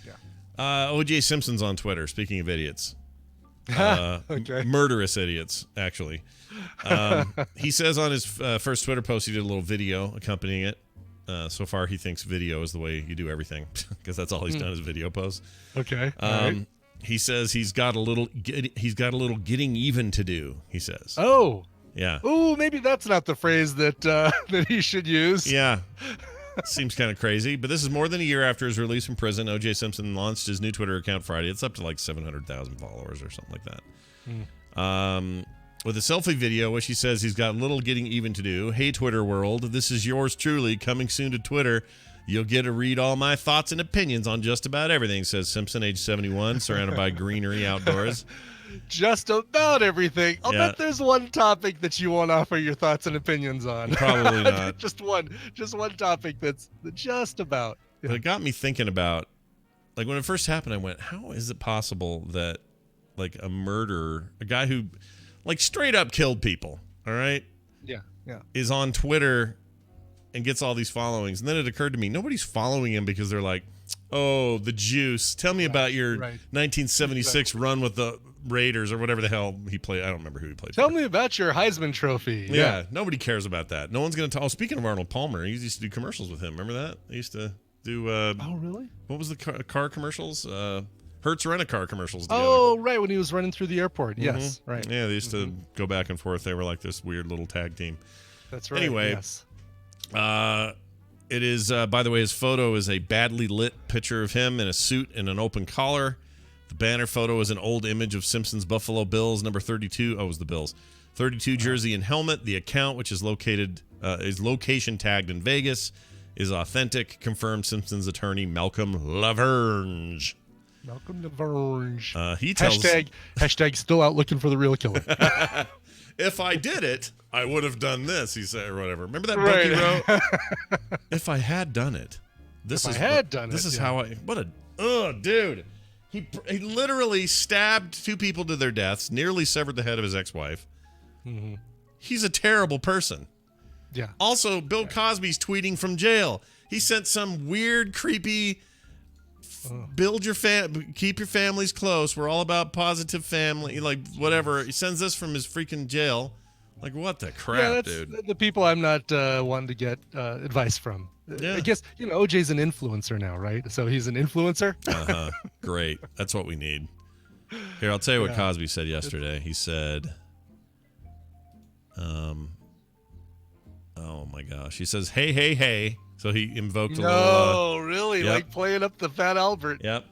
Yeah. O.J. Simpson's on Twitter. Speaking of idiots, okay. Murderous idiots, actually. He says on his first Twitter post, he did a little video accompanying it. So far, he thinks video is the way you do everything because that's all he's done is video posts. Okay. All right. He says he's got a little getting even to do. He says. Oh. Yeah. Oh, maybe that's not the phrase that that he should use. Yeah. Seems kind of crazy, but this is more than a year after his release from prison. O.J. Simpson launched his new Twitter account Friday. It's up to like 700,000 followers or something like that. With a selfie video, which he says he's got a little getting even to do. Hey, Twitter world, this is yours truly coming soon to Twitter. You'll get to read all my thoughts and opinions on just about everything, says Simpson, age 71, surrounded by greenery outdoors. Just about everything. I'll bet there's one topic that you won't offer your thoughts and opinions on. Probably not. Just one topic that's just about. But it got me thinking about, like, when it first happened, I went, how is it possible that, like, a murderer, a guy who, like, straight up killed people, all right? Yeah. Is on Twitter and gets all these followings. And then it occurred to me, nobody's following him because they're like, oh, the juice. Tell me about your 1976 run with the Raiders or whatever the hell he played. I don't remember who he played. Tell me about your Heisman Trophy. Yeah, nobody cares about that. No one's going to talk. Oh, speaking of Arnold Palmer, he used to do commercials with him. Remember that? He used to do... oh, really? What was the car commercials? Hertz Rent-A-Car commercials together. Oh, right, when he was running through the airport. Yes, right. Yeah, they used to go back and forth. They were like this weird little tag team. That's right, anyway, yes. It is, by the way, his photo is a badly lit picture of him in a suit and an open collar. The banner photo is an old image of Simpson's Buffalo Bills, number 32. Oh, it was the Bills. 32 jersey and helmet. The account, which is location tagged in Vegas, is authentic, confirmed Simpson's attorney, Malcolm Lavergne. He tells... Hashtag still out looking for the real killer. If I did it, I would have done this, he said, or whatever. Remember that book he wrote? If I had done it. This is how I... What a... Oh, dude. He literally stabbed two people to their deaths, nearly severed the head of his ex-wife. Mm-hmm. He's a terrible person. Yeah. Also, Bill Cosby's tweeting from jail. He sent some weird, creepy... keep your families close. We're all about positive family, like whatever. He sends this from his freaking jail. Like, what the crap, dude? The people I'm not wanting to get advice from. Yeah. I guess, OJ's an influencer now, right? So he's an influencer. Great. That's what we need. Here, I'll tell you what Cosby said yesterday. He said, oh my gosh. He says, hey, hey, hey. So he invoked a little... No, really? Yep. Like playing up the Fat Albert. Yep.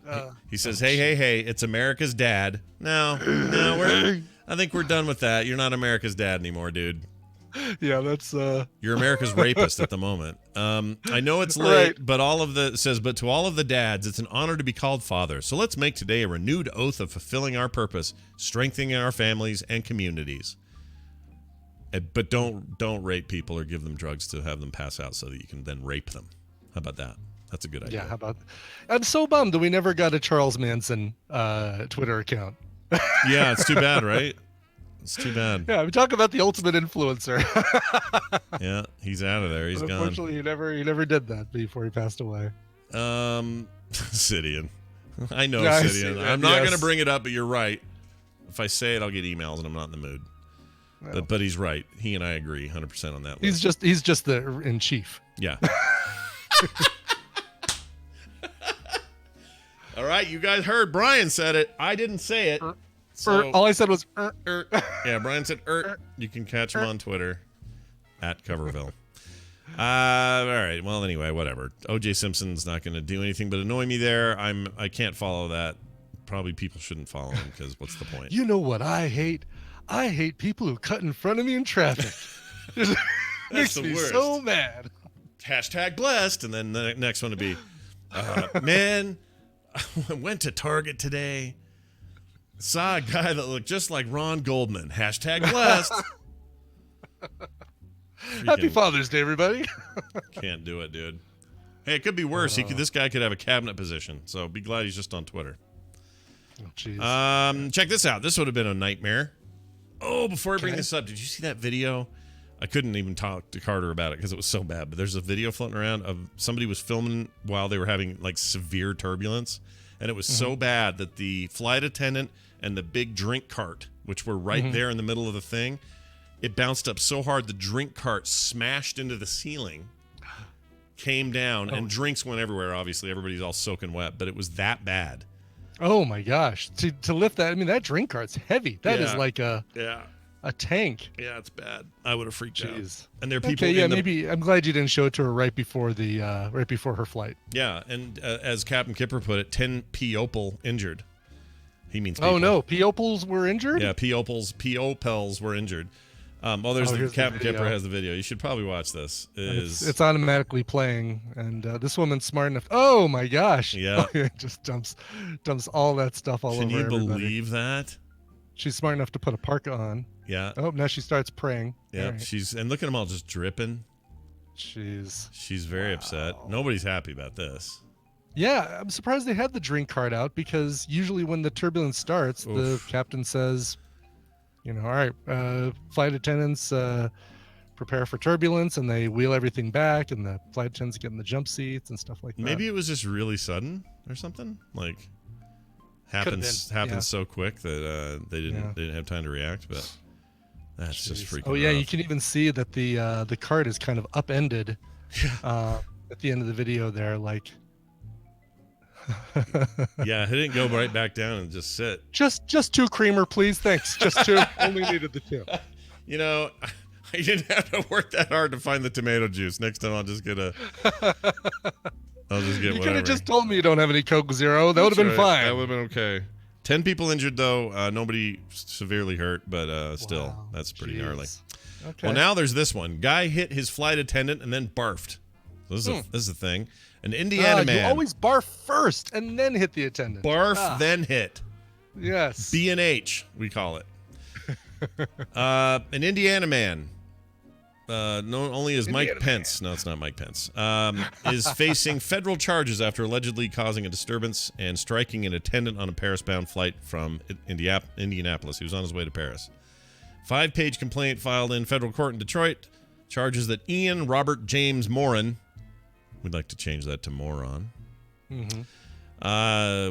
He says, hey, hey, hey, it's America's dad. No, I think we're done with that. You're not America's dad anymore, dude. Yeah, that's You're America's rapist at the moment. I know it's late, but but to all of the dads, it's an honor to be called father. So let's make today a renewed oath of fulfilling our purpose, strengthening our families and communities. But don't rape people or give them drugs to have them pass out so that you can then rape them. How about that? That's a good idea. Yeah, how about? I'm so bummed that we never got a Charles Manson Twitter account. Yeah, it's too bad, right? It's too bad. Yeah, we talk about the ultimate influencer. Yeah, he's out of there. He's gone. Unfortunately, he never did that before he passed away. Sidian. I know Yeah, Sidian. I'm not going to bring it up, but you're right. If I say it, I'll get emails, and I'm not in the mood. No. But he's right. He and I agree 100% on that. He's just the in chief. Yeah. All right, you guys heard Brian said it. I didn't say it. So, all I said was Yeah, Brian said You can catch him on Twitter at Coverville. All right. Well, anyway, whatever. O.J. Simpson's not going to do anything but annoy me there. I can't follow that. Probably people shouldn't follow him because what's the point? You know what I hate? I hate people who cut in front of me in traffic. It makes me so mad. Hashtag blessed. And then the next one to be, man, I went to Target today. Saw a guy that looked just like Ron Goldman. Hashtag blessed. Happy Father's Day, everybody. Can't do it, dude. Hey, it could be worse. This guy could have a cabinet position. So be glad he's just on Twitter. Oh, jeez. Check this out. This would have been a nightmare. Oh, before I bring this up, did you see that video? I couldn't even talk to Carter about it because it was so bad. But there's a video floating around of somebody was filming while they were having like severe turbulence. And it was so bad that the flight attendant and the big drink cart, which were right there in the middle of the thing, it bounced up so hard the drink cart smashed into the ceiling, came down, and drinks went everywhere. Obviously, everybody's all soaking wet, but it was that bad. Oh my gosh! To lift that, I mean, that drink cart's heavy. That is like a tank. Yeah, it's bad. I would have freaked out. And there are people. Okay, maybe I'm glad you didn't show it to her right before her flight. Yeah, and as Captain Kipper put it, 10 P-opal injured. He means people. Oh no, P-opals were injured? Yeah, P-opals were injured. Captain Kipper has the video. You should probably watch this. It's automatically playing, and this woman's smart enough. Oh my gosh! Yeah, it just dumps all that stuff all over. Can you everybody. believe that? She's smart enough to put a parka on. Yeah. Oh, now she starts praying. Yeah, right. And look at them all just dripping. She's very upset. Nobody's happy about this. Yeah, I'm surprised they had the drink cart out because usually when the turbulence starts, the captain says, all right, flight attendants prepare for turbulence, and they wheel everything back, and the flight attendants get in the jump seats and stuff like that. Maybe it was just really sudden or something. Like happens so quick that they didn't have time to react. But that's just freaking. Oh yeah, rough. you can even see that the cart is kind of upended at the end of the video there, like. Yeah, he didn't go right back down and just sit. Just 2 creamer, please. Thanks. Just 2. Only needed the 2. I didn't have to work that hard to find the tomato juice. Next time I'll just get You whatever. could have just told me you don't have any Coke Zero. That would have been fine. That would have been okay. 10 people injured though. Nobody severely hurt, but still, that's pretty gnarly. Okay. Well, now there's this one. Guy hit his flight attendant and then barfed. So this is a thing. An Indiana man. You always barf first and then hit the attendant. Barf, then hit. Yes. B&H, we call it. An Indiana man. Known only as Mike Pence. No, it's not Mike Pence. Is facing federal charges after allegedly causing a disturbance and striking an attendant on a Paris-bound flight from Indianapolis. He was on his way to Paris. 5-page complaint filed in federal court in Detroit. Charges that Ian Robert James Moran, we'd like to change that to moron,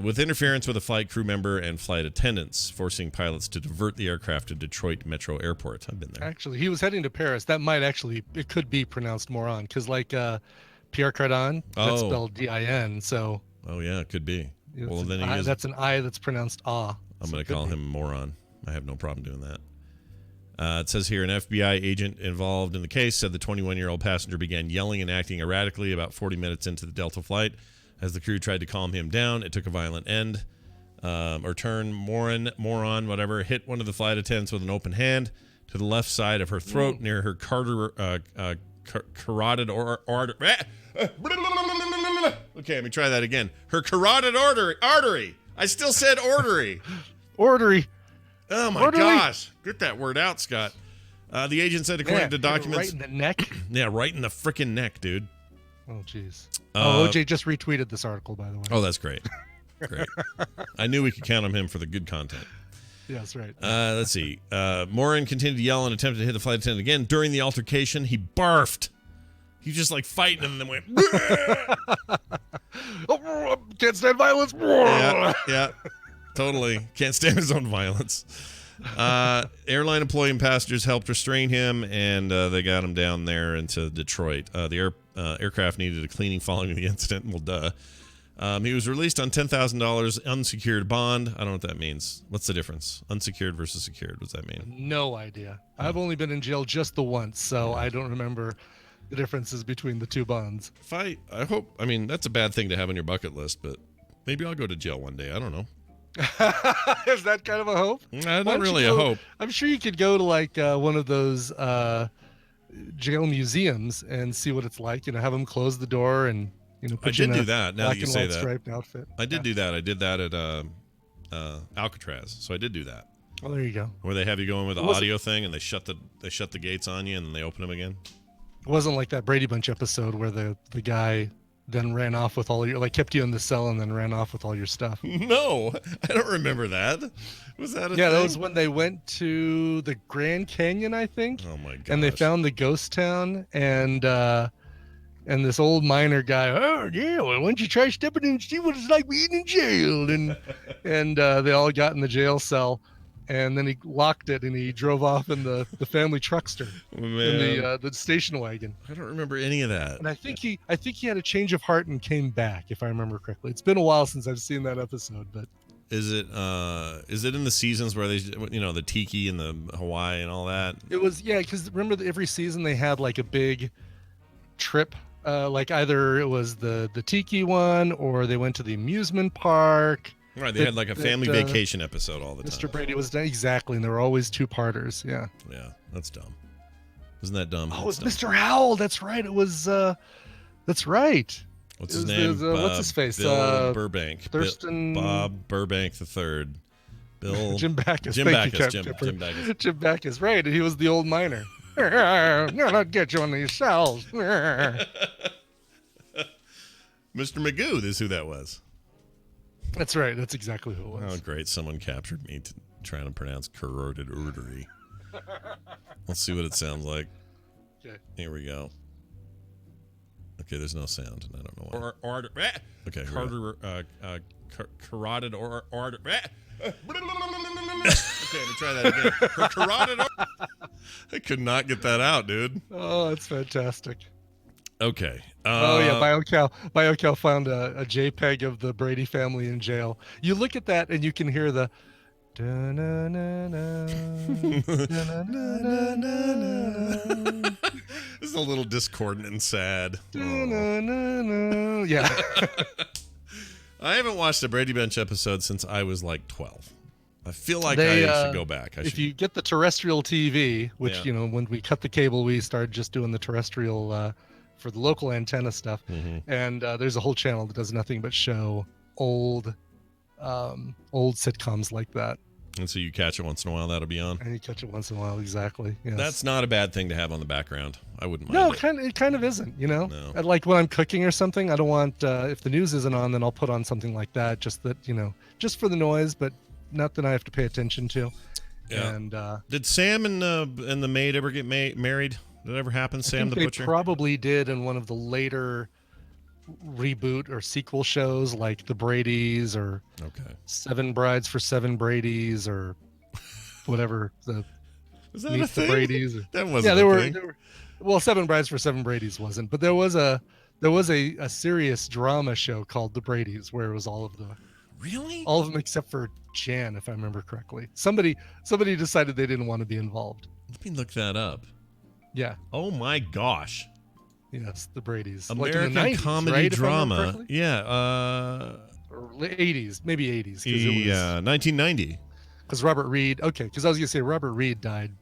with interference with a flight crew member and flight attendants, forcing pilots to divert the aircraft to Detroit Metro Airport. I've been there. Actually, he was heading to Paris. That might it could be pronounced moron, because like Pierre Cardin, that's spelled D-I-N, so. Oh, yeah, it could be. Well, then that's an I that's pronounced ah. I'm going to call him moron. I have no problem doing that. It says here, an FBI agent involved in the case said the 21-year-old passenger began yelling and acting erratically about 40 minutes into the Delta flight. As the crew tried to calm him down, it took a violent end or turn. Moron, whatever, hit one of the flight attendants with an open hand. to the left side of her throat near her carotid artery. Okay, let me try that again. Her carotid artery. I still said artery. Artery. Oh, my gosh. Get that word out, Scott. The agent said, according to documents... Right in the neck? Yeah, right in the freaking neck, dude. Oh, jeez. OJ just retweeted this article, by the way. Oh, that's great. Great. I knew we could count on him for the good content. Yeah, that's right. Let's see. Morin continued to yell and attempted to hit the flight attendant again. During the altercation, he barfed. He was just like fighting him and then went... Oh, can't stand violence. Yeah, totally. Can't stand his own violence. Airline employee and passengers helped restrain him, and they got him down there into Detroit. The aircraft needed a cleaning following the incident. Well, duh. He was released on $10,000 unsecured bond. I don't know what that means. What's the difference? Unsecured versus secured. What does that mean? No idea. I've only been in jail just the once, so I don't remember the differences between the two bonds. I hope, I mean, that's a bad thing to have on your bucket list, but maybe I'll go to jail one day. I don't know. Is that kind of a hope? Not really a hope. I'm sure you could go to like one of those jail museums and see what it's like. You know, have them close the door and put you in do that. Now that you say that, striped outfit. I did do that. I did that at Alcatraz. So I did do that. Well, there you go. Where they have you go in with the audio thing and they shut the gates on you and then they open them again. It wasn't like that Brady Bunch episode where the guy then ran off with all your, kept you in the cell and then ran off with all your stuff. No, I don't remember that. Was that a thing? That was when they went to the Grand Canyon, I think. Oh my god! And they found the ghost town, and this old miner guy. Oh yeah, well, why don't you try stepping in and see what it's like being in jail? And they all got in the jail cell. And then he locked it, and he drove off in the family truckster in the station wagon. I don't remember any of that. And I think he had a change of heart and came back, if I remember correctly. It's been a while since I've seen that episode, but is it in the seasons where they, the tiki and the Hawaii and all that? It was, yeah, because remember every season they had like a big trip. Like either it was the tiki one or they went to the amusement park. Right, they had like a family vacation episode all the time. Mr. Brady was done exactly, and there were always two-parters. Yeah. Yeah, that's dumb. Isn't that dumb? Oh, it's Mr. Howell. That's right. It was. That's right. What's his name? What's his face? Bill Burbank. Thurston. Bob Burbank III. Bill. Jim Backus. Jim Backus. Jim Backus. Right. He was the old miner. I'll get you on these cells. Mr. Magoo is who that was. That's right. That's exactly who it was. Oh, great. Someone captured me trying to pronounce Caruruoted Ortery. Let's see what it sounds like. Okay. Here we go. Okay, there's no sound, and I don't know why. Okay, Carotid Ortery. Okay, let me try that again. Her carotid I could not get that out, dude. Oh, that's fantastic. Okay. BioCal found a JPEG of the Brady family in jail. You look at that and you can hear the This is a little discordant and sad. Yeah. I haven't watched a Brady Bunch episode since I was like 12. I feel like I should go back. If you get the terrestrial TV, which, when we cut the cable, we started just doing the terrestrial for the local antenna stuff. Mm-hmm. And there's a whole channel that does nothing but show old sitcoms like that. And so you catch it once in a while, that'll be on. And you catch it once in a while, exactly. Yes. That's not a bad thing to have on the background. I wouldn't mind. No, it kind of isn't, No. Like when I'm cooking or something, I don't want, if the news isn't on, then I'll put on something like that, just that, just for the noise, but not that I have to pay attention to. Yeah. And did Sam and the maid ever get married? Did it ever happen, Sam the Butcher? They probably did in one of the later reboot or sequel shows like the Bradys or 7 Brides for 7 Bradys or whatever. Was that a thing? The Bradys. That wasn't a thing. Well, 7 Brides for 7 Bradys wasn't, but there was a serious drama show called The Bradys where it was all of them except for Jan, if I remember correctly. Somebody decided they didn't want to be involved. Let me look that up. Yeah. Oh my gosh. Yes, the Bradys. American like 90s, comedy right, drama. Yeah. Or 80s, maybe 80s. Yeah, 1990. Because Robert Reed. Okay, because I was gonna say Robert Reed died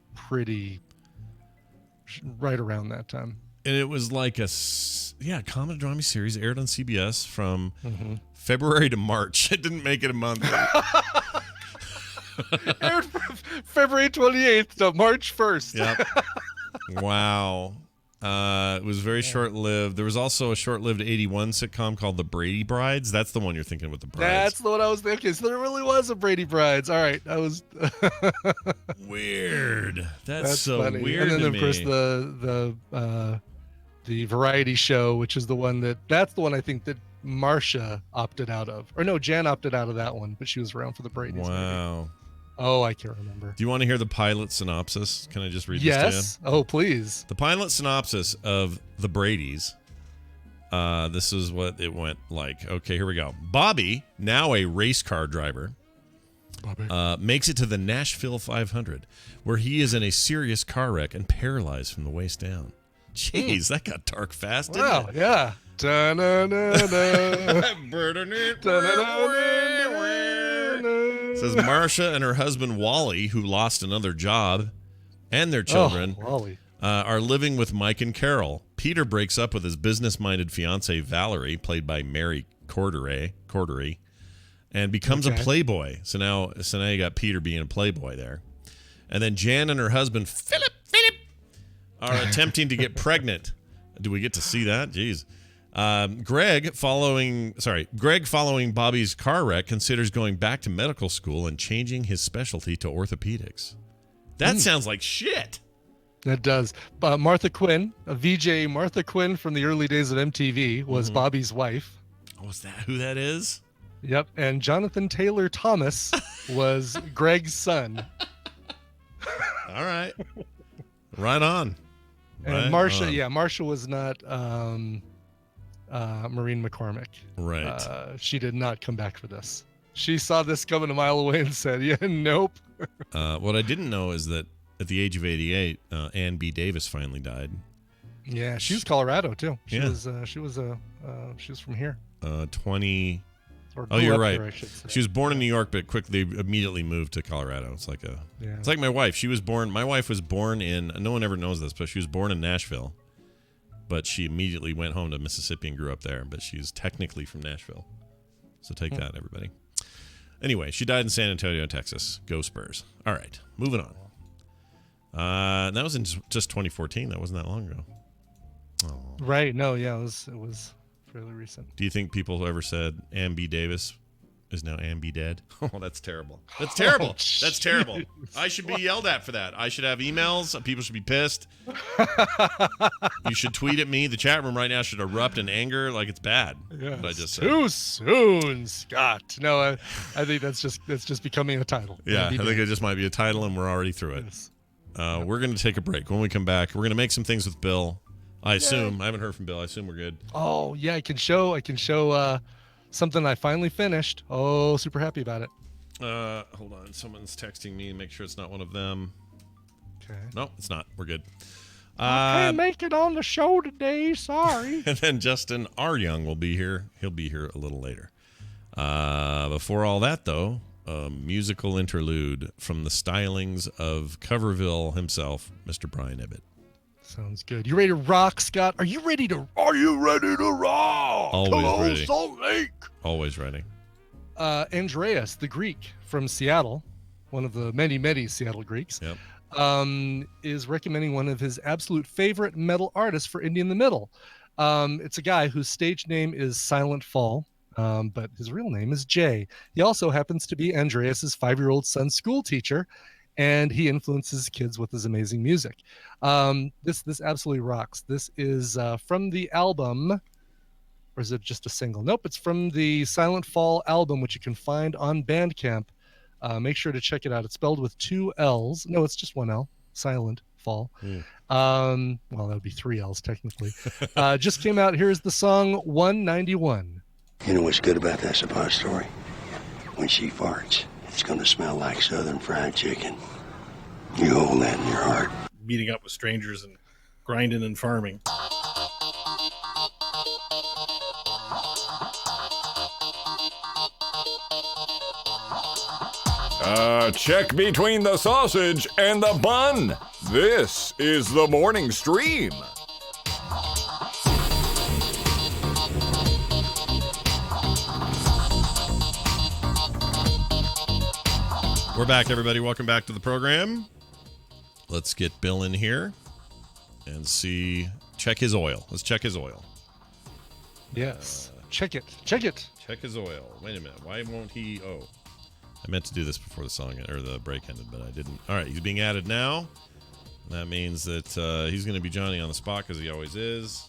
right around that time. And it was like comedy drama series aired on CBS from February to March. It didn't make it a month. Aired from February 28th to March 1st. Yep. Wow. It was very short-lived. There was also a short-lived 81 sitcom called The Brady Brides. That's the one you're thinking with the brides. That's the one I was thinking. So there really was a Brady Brides. All right. I was weird. That's so funny. weird. And then, to of course, me. the variety show, which is the one that's the one I think that Marcia opted out of. Or no, Jan opted out of that one, but she was around for the Bradys. Wow. Maybe. Oh, I can't remember. Do you want to hear the pilot synopsis? Can I just read this to you? Yes. Oh, please. The pilot synopsis of The Bradys. This is what it went like. Okay, here we go. Bobby, now a race car driver, makes it to the Nashville 500, where he is in a serious car wreck and paralyzed from the waist down. Jeez, that got dark fast, didn't Wow, it? yeah. Says Marcia and her husband Wally, who lost another job, and their children, Wally. are living with Mike and Carol. Peter breaks up with his business-minded fiancée Valerie, played by Mary Cordery, and becomes a playboy. So now you got Peter being a playboy there. And then Jan and her husband Philip are attempting to get pregnant. Do we get to see that? Jeez. Greg, following Bobby's car wreck, considers going back to medical school and changing his specialty to orthopedics. That sounds like shit. That does. Martha Quinn, a VJ Martha Quinn from the early days of MTV, was Bobby's wife. Oh, is that who that is? Yep. And Jonathan Taylor Thomas was Greg's son. All right. Right on. And Marcia was not Maureen McCormick. Right. She did not come back for this. She saw this coming a mile away and said, "Yeah, nope." What I didn't know is that at the age of 88, Ann B. Davis finally died. Yeah, she was Colorado too. She Yeah. was from here. 20. Or Oh, grew you're up right. there, I should say. She was born in New York, but quickly immediately moved to Colorado. It's like it's like my wife. My wife was born in. No one ever knows this, but she was born in Nashville. But she immediately went home to Mississippi and grew up there. But she's technically from Nashville. So take that, everybody. Anyway, she died in San Antonio, Texas. Go Spurs. All right, moving on. That was in just 2014. That wasn't that long ago. Oh. Right. No. Yeah. It was fairly recent. Do you think people ever said Ann B. Davis is now Ann B. dead? Oh, that's terrible. That's terrible. That's terrible. I should be yelled at for that. I should have emails. People should be pissed. You should tweet at me. The chat room right now should erupt in anger like it's bad. Yeah. What I just said. Too soon, Scott. No, I think that's just becoming a title. Yeah, I think it just might be a title, and we're already through it. Yes. We're going to take a break. When we come back, we're going to make some things with Bill. I assume. I haven't heard from Bill. I assume we're good. Oh yeah, I can show something I finally finished. Oh, super happy about it. Hold on. Someone's texting me. Make sure it's not one of them. Okay. No, it's not. We're good. I can't make it on the show today. Sorry. And then Justin R. Young will be here. He'll be here a little later. Before all that, though, a musical interlude from the stylings of Coverville himself, Mr. Brian Ibbett. Sounds good. You ready to rock, Scott? Are you ready to rock? Always Hello, ready. Salt Lake. Always ready. Andreas, the Greek from Seattle, one of the many, many Seattle Greeks, is recommending one of his absolute favorite metal artists for Indie in the Middle. It's a guy whose stage name is Silent Fall, but his real name is Jay. He also happens to be Andreas's 5-year-old son's school teacher, and he influences kids with his amazing music. This absolutely rocks. This is from the album, or is it just a single? Nope, it's from the Silent Fall album, which you can find on Bandcamp. Make sure to check it out. It's spelled with 2 L's. No, it's just 1 L. Silent Fall. Well, that would be 3 L's technically. Just came out. Here's the song 191. You know what's good about that suppository? When she farts, it's going to smell like Southern fried chicken. You hold that in your heart. Meeting up with strangers and grinding and farming. Check between the sausage and the bun. This is the morning stream. We're back, everybody. Welcome back to the program. Let's get Bill in here and check his oil. Let's check his oil. Yes. Check it. Check it. Check his oil. Wait a minute. Why won't he? Oh, I meant to do this before the song or the break ended, but I didn't. All right, he's being added now. That means that he's going to be Johnny on the spot because he always is.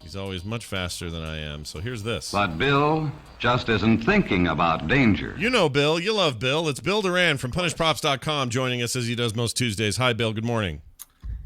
He's always much faster than I am. So here's this. But Bill just isn't thinking about danger. You know Bill. You love Bill. It's Bill Doran from punishprops.com joining us as he does most Tuesdays. Hi, Bill. Good morning.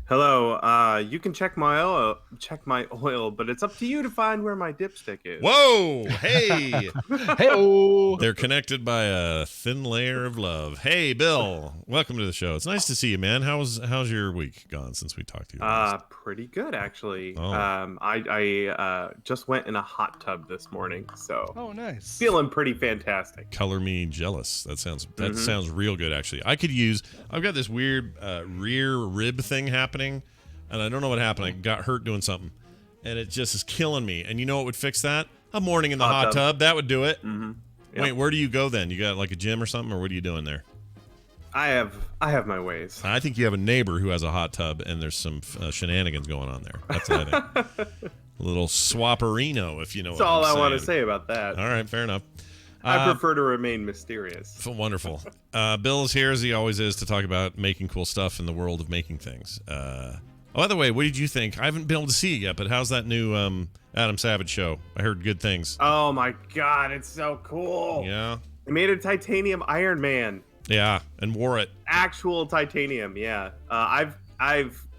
Hello. You can check my oil, but it's up to you to find where my dipstick is. Whoa! Hey! Hey-o! They're connected by a thin layer of love. Hey, Bill. Welcome to the show. It's nice to see you, man. How's your week gone since we talked to you last? Pretty good, actually. Oh. I just went in a hot tub this morning, so nice. Feeling pretty fantastic. Color me jealous. That sounds real good, actually. I've got this weird rear rib thing happening, and I don't know what happened. I got hurt doing something, and it just is killing me. And you know what would fix that? A morning in the hot tub. That would do it. Mm-hmm. Yep. Wait, where do you go then? You got like a gym or something, or what are you doing there? I have my ways. I think you have a neighbor who has a hot tub, and there's some shenanigans going on there. That's what I think. A little swapperino, if you know That's what I'm all saying. I want to say about that. All right, fair enough. I prefer to remain mysterious. Wonderful. Bill is here, as he always is, to talk about making cool stuff in the world of making things. By the way, what did you think? I haven't been able to see it yet, but how's that new Adam Savage show? I heard good things. Oh, my God. It's so cool. Yeah? They made a titanium Iron Man. Yeah, and wore it. Actual titanium, yeah. I've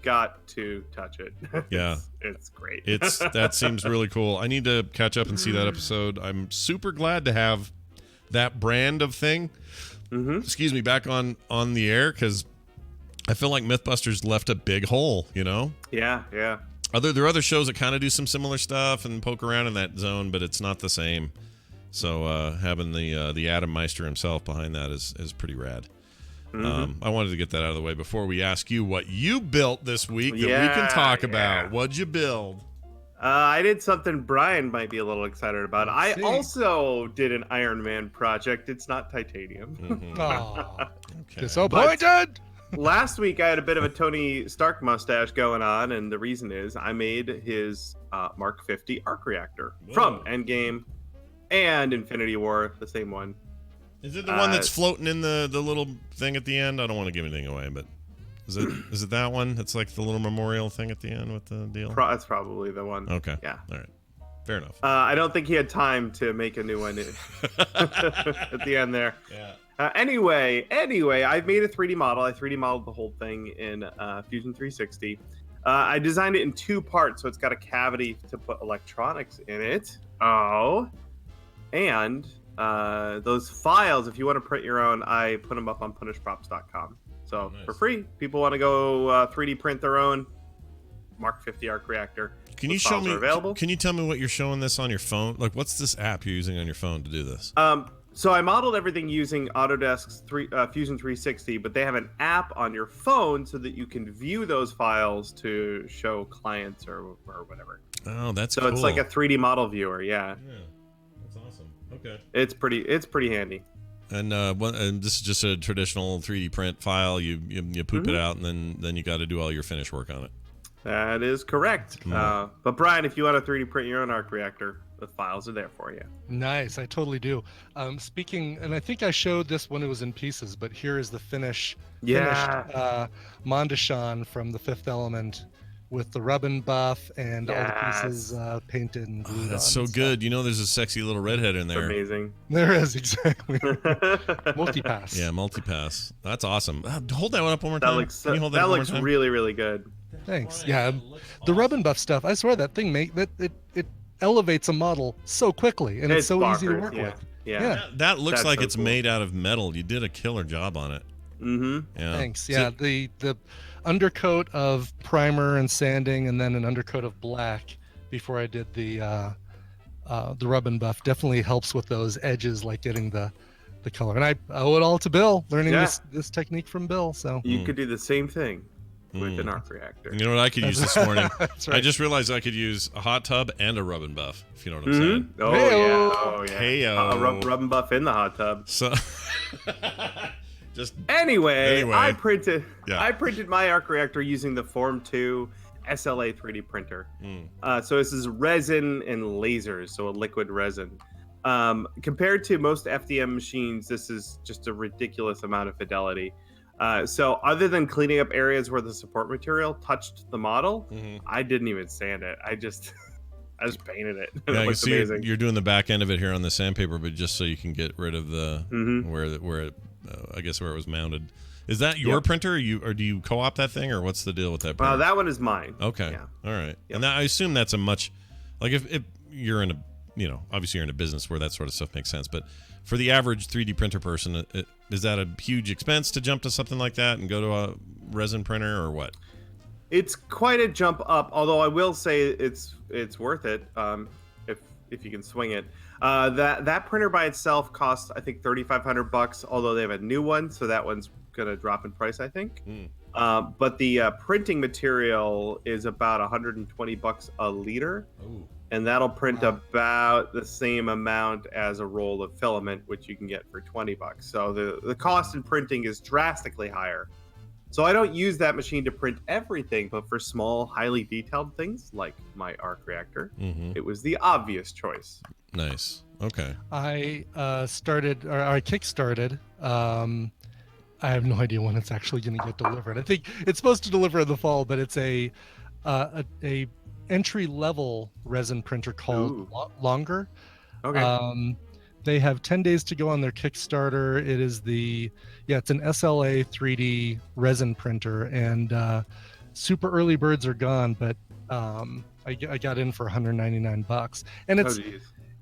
got to touch it. Yeah. It's great. That seems really cool. I need to catch up and see that episode. I'm super glad to have that brand of thing, excuse me, back on the air, because I feel like Mythbusters left a big hole, you know? Yeah. There are other shows that kind of do some similar stuff and poke around in that zone, but it's not the same. So having the Adam Meister himself behind that is pretty rad. I wanted to get that out of the way before we ask you what you built this week that we can talk about. What'd you build? I did something Brian might be a little excited about. I also did an Iron Man project. It's not titanium. Okay. Disappointed! Last week I had a bit of a Tony Stark mustache going on, and the reason is I made his Mark 50 arc reactor from Endgame and Infinity War, the same one. Is it the one that's floating in the little thing at the end? I don't want to give anything away, but is it that one? It's like the little memorial thing at the end with the deal? That's probably the one. Okay. Yeah. All right. Fair enough. I don't think he had time to make a new one at the end there. Yeah. Anyway, I've made a 3D model. I 3D modeled the whole thing in Fusion 360. I designed it in two parts, so it's got a cavity to put electronics in it. And those files, if you want to print your own, I put them up on punishprops.com. So for free, people want to go 3D print their own Mark 50 arc reactor. Can you show me? Can you tell me what you're showing this on your phone? Like, what's this app you're using on your phone to do this? So I modeled everything using Autodesk's Fusion 360, but they have an app on your phone so that you can view those files to show clients or whatever. Oh, that's so cool. It's like a 3D model viewer. Yeah. That's awesome. Okay. It's pretty handy. And this is just a traditional 3D print file. You poop it out, and then you got to do all your finish work on it. That is correct. But Brian, if you want to 3D print your own arc reactor, the files are there for you. Nice, I totally do. Speaking, and I think I showed this when it was in pieces, but here is the finished Mondeshan from The Fifth Element with the rub and buff and all the pieces painted and glued on. That's so good. You know, there's a sexy little redhead in there. It's amazing. There is, exactly. Multipass. Yeah, multipass. That's awesome. Hold that one up one more time. Can you hold that looks really, really good. Thanks. Yeah, the rub and buff stuff. I swear that thing it elevates a model so quickly, and it's so bonkers, easy to work with. Yeah. That looks like it's cool. made out of metal. You did a killer job on it. Mm-hmm. Yeah. Thanks. Yeah, the undercoat of primer and sanding, and then an undercoat of black before I did the rub and buff definitely helps with those edges, like getting the color. And I owe it all to Bill, learning this technique from Bill. So you could do the same thing. with an arc reactor. You know what I could use this morning? That's right. I just realized I could use a hot tub and a rub and buff, if you know what I'm saying. Oh, Hey-o. yeah. Oh, yeah. Hey-o. Rub and buff in the hot tub. So, just Anyway, Anyway. I printed Yeah. my arc reactor using the Form 2 SLA 3D printer. So this is resin and lasers, so a liquid resin. Compared to most FDM machines, this is just a ridiculous amount of fidelity. So other than cleaning up areas where the support material touched the model, I didn't even sand it. I just painted it. Yeah, It you looks see amazing. you're doing the back end of it here on the sandpaper, but just so you can get rid of the where it I guess where it was mounted. Is that your printer, or do you co-op that thing, or what's the deal with that printer? That one is mine. Okay. Yeah. All right. And that, I assume that's a much, like if you're in a, obviously you're in a business where that sort of stuff makes sense, but for the average 3D printer person, is that a huge expense to jump to something like that and go to a resin printer, or what? It's quite a jump up, although I will say it's worth it if you can swing it. That printer by itself costs, I think, $3,500, although they have a new one, so that one's gonna drop in price, I think. But the printing material is about $120 a liter. Ooh. And that'll print about the same amount as a roll of filament, which you can get for $20. So the cost in printing is drastically higher. So I don't use that machine to print everything, but for small, highly detailed things like my arc reactor, it was the obvious choice. Nice. Okay. I kickstarted. I have no idea when it's actually going to get delivered. I think it's supposed to deliver in the fall, but it's a entry level resin printer called Longer. Okay. They have 10 days to go on their Kickstarter. It is it's an SLA 3D resin printer, and super early birds are gone, but I got in for $199, and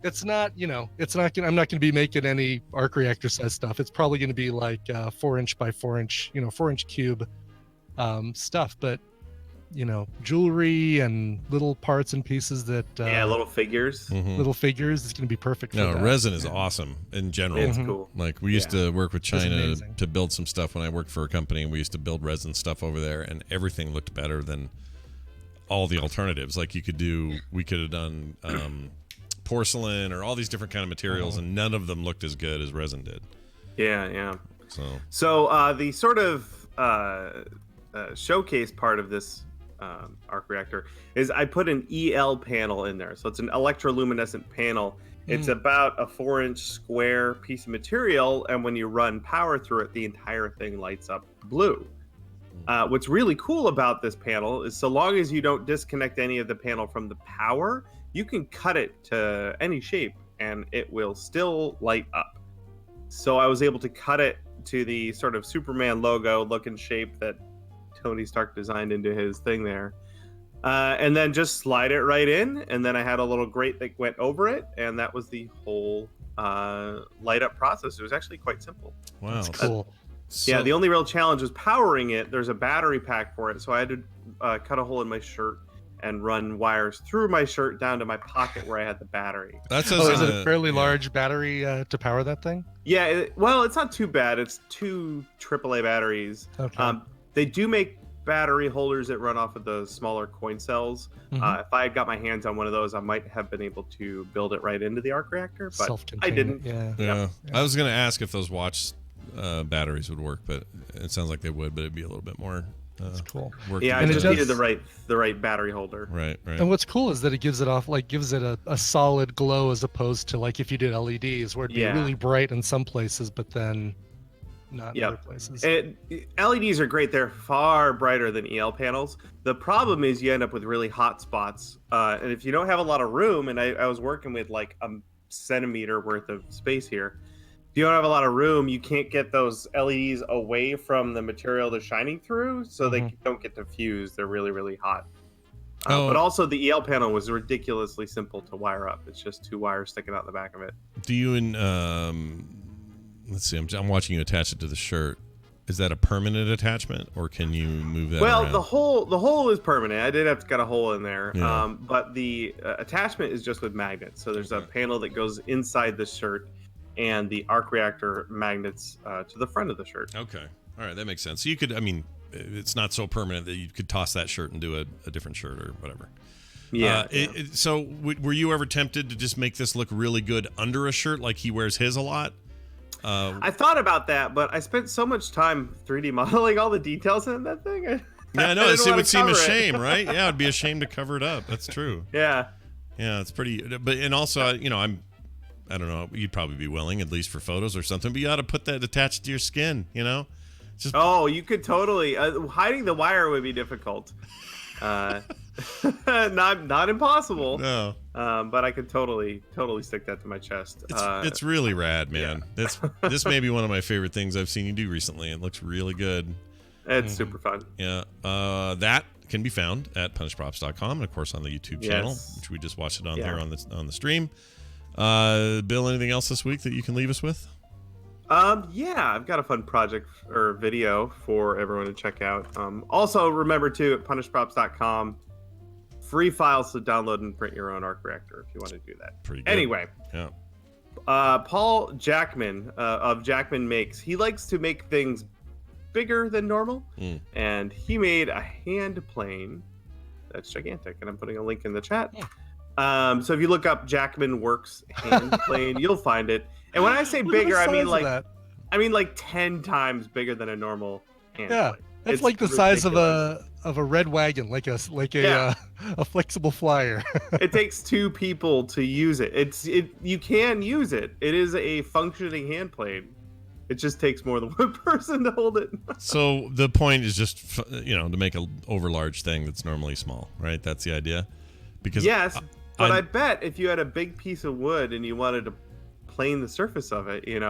it's not, I'm not going to be making any arc reactor size stuff. It's probably going to be like 4-inch by 4-inch, 4-inch cube stuff, but jewelry and little parts and pieces that little figures. Little figures is going to be perfect for that. Resin is awesome in general. It's cool. Like we used to work with China amazing. to build some stuff when I worked for a company, and we used to build resin stuff over there, and everything looked better than all the alternatives. Like we could have done porcelain or all these different kind of materials, and none of them looked as good as resin did. Yeah. So the sort of showcase part of this arc reactor is I put an EL panel in there. So it's an electroluminescent panel. It's about a 4-inch square piece of material, and when you run power through it, the entire thing lights up blue. What's really cool about this panel is so long as you don't disconnect any of the panel from the power, you can cut it to any shape and it will still light up. So I was able to cut it to the sort of Superman logo looking shape that Tony Stark designed into his thing there. And then just slide it right in. And then I had a little grate that went over it. And that was the whole light up process. It was actually quite simple. Wow. That's cool. Yeah, the only real challenge was powering it. There's a battery pack for it. So I had to cut a hole in my shirt and run wires through my shirt down to my pocket where I had the battery. That's is it a fairly large battery to power that thing? Yeah, it's not too bad. It's 2 AAA batteries. Okay. They do make battery holders that run off of the smaller coin cells. If I had got my hands on one of those, I might have been able to build it right into the arc reactor, but I didn't. Yeah. I was going to ask if those watch batteries would work, but it sounds like they would, but it'd be a little bit more that's cool. Yeah, I just needed the right battery holder. Right. And what's cool is that it gives it a solid glow, as opposed to like if you did LEDs, where it'd be really bright in some places, but then not in other places. LEDs are great. They're far brighter than EL panels. The problem is you end up with really hot spots. And if you don't have a lot of room, and I was working with like a centimeter worth of space here, if you don't have a lot of room, you can't get those LEDs away from the material they're shining through, so they don't get diffused. They're really, really hot. But also the EL panel was ridiculously simple to wire up. It's just 2 wires sticking out the back of it. Do you let's see, I'm watching you attach it to the shirt. Is that a permanent attachment, or can you move that around? The hole is permanent. I did have to cut a hole in there. Yeah. But the attachment is just with magnets. So there's a panel that goes inside the shirt, and the arc reactor magnets to the front of the shirt. Okay. All right, that makes sense. So you could, it's not so permanent that you could toss that shirt and do a different shirt or whatever. Yeah. So were you ever tempted to just make this look really good under a shirt like he wears his a lot? I thought about that, but I spent so much time 3D modeling all the details in that thing. Yeah, I know. It would seem a shame, right? Yeah, it'd be a shame to cover it up. That's true. Yeah. Yeah, it's pretty. But and also, I don't know. You'd probably be willing, at least for photos or something. But you ought to put that attached to your skin. Just. Oh, you could totally. Hiding the wire would be difficult. Not impossible. No. But I could totally stick that to my chest. It's really rad, man. Yeah. This may be one of my favorite things I've seen you do recently. It looks really good. It's super fun. Yeah. That can be found at punishprops.com and of course on the YouTube channel, which we just watched it on there on the stream. Bill, anything else this week that you can leave us with? Yeah, I've got a fun project or video for everyone to check out. Also, remember to at punishprops.com, free files to download and print your own arc reactor if you want to do that. Pretty good. Anyway, yeah. Paul Jackman of Jackman Makes, he likes to make things bigger than normal, and he made a hand plane that's gigantic, and I'm putting a link in the chat. So if you look up Jackman Works hand plane, you'll find it. And when I say bigger, I mean like 10 times bigger than a normal hand plane. It's like the size of a red wagon, like a flexible flyer. It takes 2 people to use it. You can use it. It is a functioning hand plane. It just takes more than one person to hold it. So the point is just to make an overlarge thing that's normally small, right? That's the idea. Because yes, but I bet if you had a big piece of wood and you wanted to plane the surface of it, you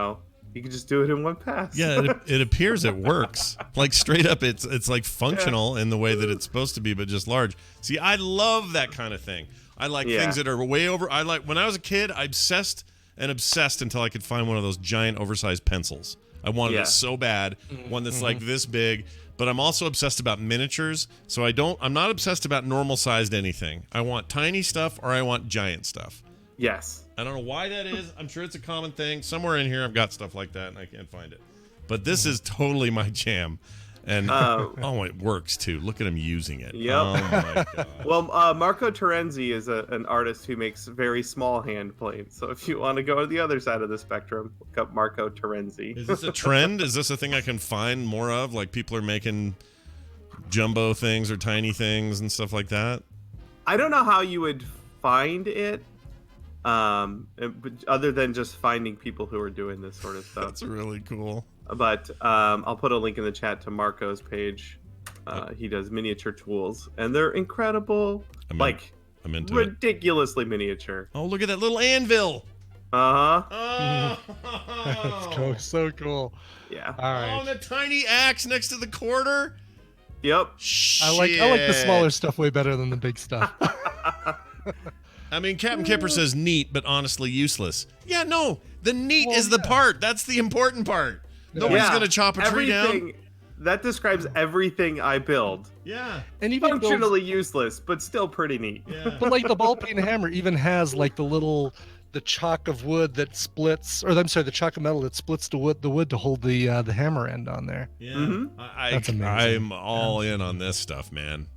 could just do it in one pass. Yeah, it appears it works. Like straight up, it's like functional in the way that it's supposed to be, but just large. See, I love that kind of thing. I like things that are way over. When I was a kid, I obsessed until I could find one of those giant oversized pencils. I wanted it so bad, one that's like this big. But I'm also obsessed about miniatures, so I'm not obsessed about normal sized anything. I want tiny stuff or I want giant stuff. Yes. I don't know why that is. I'm sure it's a common thing. Somewhere in here I've got stuff like that and I can't find it. But this is totally my jam. And it works too. Look at him using it. Yep. Oh my god. Well, Marco Terenzi is an artist who makes very small hand planes. So if you want to go to the other side of the spectrum, look up Marco Terenzi. Is this a trend? Is this a thing I can find more of? Like people are making jumbo things or tiny things and stuff like that? I don't know how you would find it, other than just finding people who are doing this sort of stuff. That's really cool. But I'll put a link in the chat to Marco's page. He does miniature tools, and they're incredible. I'm into ridiculously miniature. Oh, look at that little anvil. Uh-huh. That's so cool. Yeah. All right. Oh, the tiny axe next to the quarter. Yep. I like the smaller stuff way better than the big stuff. I mean, Captain Kipper says neat, but honestly useless. Yeah, no. The neat is the part. That's the important part. Nobody's going to chop a tree down. That describes everything I build. Yeah. And even functionally useless, but still pretty neat. Yeah. But like the ball peen hammer even has like the chalk of wood that splits, or I'm sorry, the chalk of metal that splits the wood to hold the hammer end on there. Yeah. Mm-hmm. That's amazing. I'm all in on this stuff, man.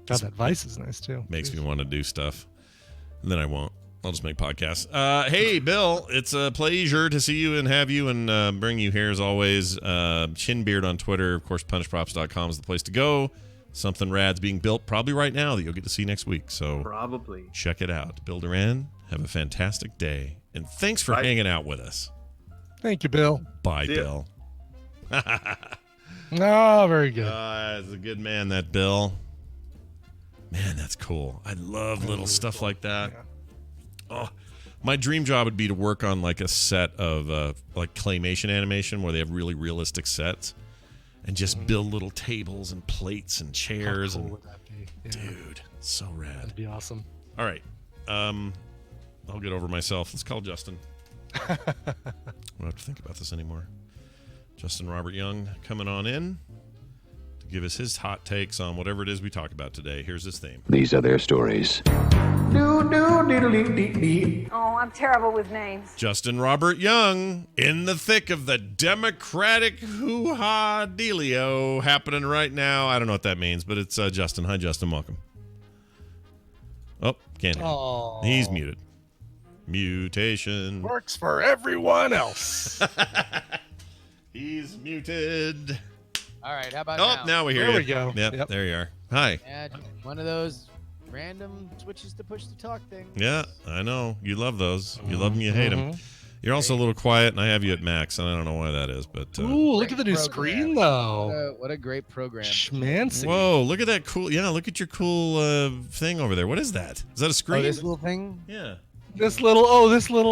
God, that vise is nice too. Makes me want to do stuff. And then I won't. I'll just make podcasts. Hey, Bill, it's a pleasure to see you and have you and bring you here as always. Chinbeard on Twitter. Of course, punishprops.com is the place to go. Something rad's being built probably right now that you'll get to see next week. So probably check it out. Bill Doran, have a fantastic day. And thanks for hanging out with us. Thank you, Bill. Bye, Bill. Oh, very good. That's a good man, that Bill. Man, that's cool. I love little stuff like that. Yeah. Oh, my dream job would be to work on like a set of like claymation animation where they have really realistic sets and just build little tables and plates and chairs. How cool would that be? Yeah. Dude, so rad. That'd be awesome. All right. I'll get over myself. Let's call Justin. I don't have to think about this anymore. Justin Robert Young coming on in to give us his hot takes on whatever it is we talk about today. Here's his theme. These are their stories. Do do diddly dee dee. Oh, I'm terrible with names. Justin Robert Young in the thick of the Democratic hoo-ha dealio happening right now. I don't know what that means, but it's Justin. Hi, Justin. Welcome. Oh, can't hear him. He's muted. Mutation. Works for everyone else. He's muted. All right, how about now? Now we hear you. There we go. Yep, there you are. Hi. Yeah, one of those random switches to push to talk thing. Yeah, I know. You love those. You love them, you hate them. You're also a little quiet, and I have you at max, and I don't know why that is. But ooh, look at the new screen, though. What a great program. Schmancy. Whoa, look at that cool. Yeah, look at your cool thing over there. What is that? Is that a screen? Oh, this little thing? Yeah. This little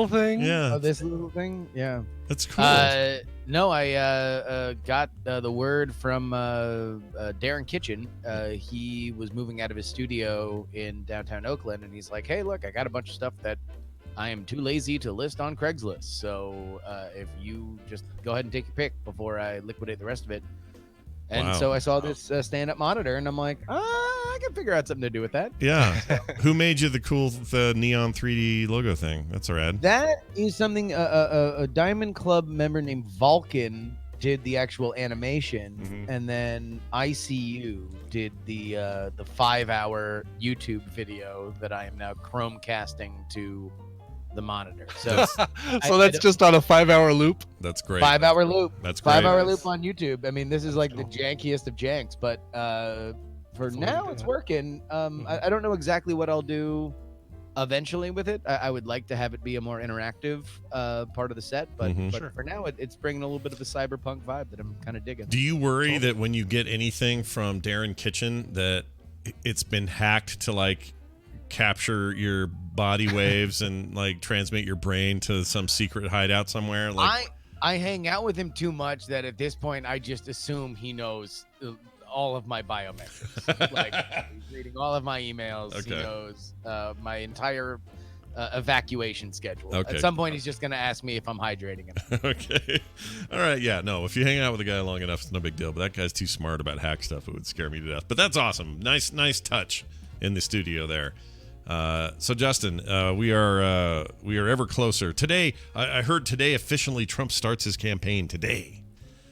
thing. Yeah. Oh, this little thing? Yeah. That's cool. No, I got the word from Darren Kitchen. He was moving out of his studio in downtown Oakland, and he's like, hey, look, I got a bunch of stuff that I am too lazy to list on Craigslist. So if you just go ahead and take your pick before I liquidate the rest of it. And so I saw this stand-up monitor, and I'm like, I can figure out something to do with that. Yeah. Who made you the cool neon 3D logo thing? That's rad. That is something a Diamond Club member named Vulcan did the actual animation, and then ICU did the 5-hour YouTube video that I am now Chromecasting to the monitor. So that's just on a 5-hour loop. That's great. 5-hour loop. That's great. 5-hour loop on YouTube. I mean, this is like the jankiest of janks, but for now it's working. I don't know exactly what I'll do eventually with it. I would like to have it be a more interactive part of the set, but for now it's bringing a little bit of a cyberpunk vibe that I'm kind of digging. Do you worry that when you get anything from Darren Kitchen that it's been hacked to like capture your body waves and like transmit your brain to some secret hideout somewhere? Like I hang out with him too much that at this point I just assume he knows all of my biometrics. Like he's reading all of my emails. Okay. He knows my entire evacuation schedule. Okay. At some point he's just going to ask me if I'm hydrating him. Okay. All right. Yeah. No, if you hang out with a guy long enough, it's no big deal. But that guy's too smart about hack stuff. It would scare me to death. But that's awesome. Nice touch in the studio there. So Justin, we are ever closer. Today, I heard today officially Trump starts his campaign today.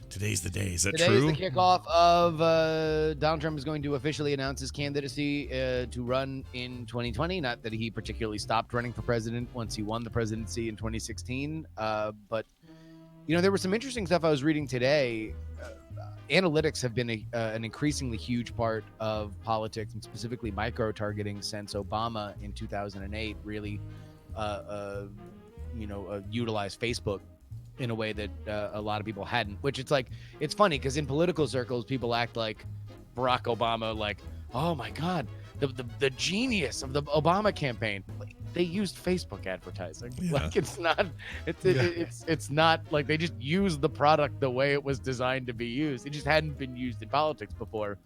Today's the day. Is that true? Today's the kickoff of Donald Trump is going to officially announce his candidacy to run in 2020. Not that he particularly stopped running for president once he won the presidency in 2016. But, there was some interesting stuff I was reading today. Analytics have been an increasingly huge part of politics, and specifically micro-targeting since Obama in 2008 really, utilized Facebook in a way that a lot of people hadn't. Which it's funny because in political circles, people act like Barack Obama, like, oh my God, the genius of the Obama campaign. They used Facebook advertising. Yeah. Like it's not like they just used the product the way it was designed to be used. It just hadn't been used in politics before.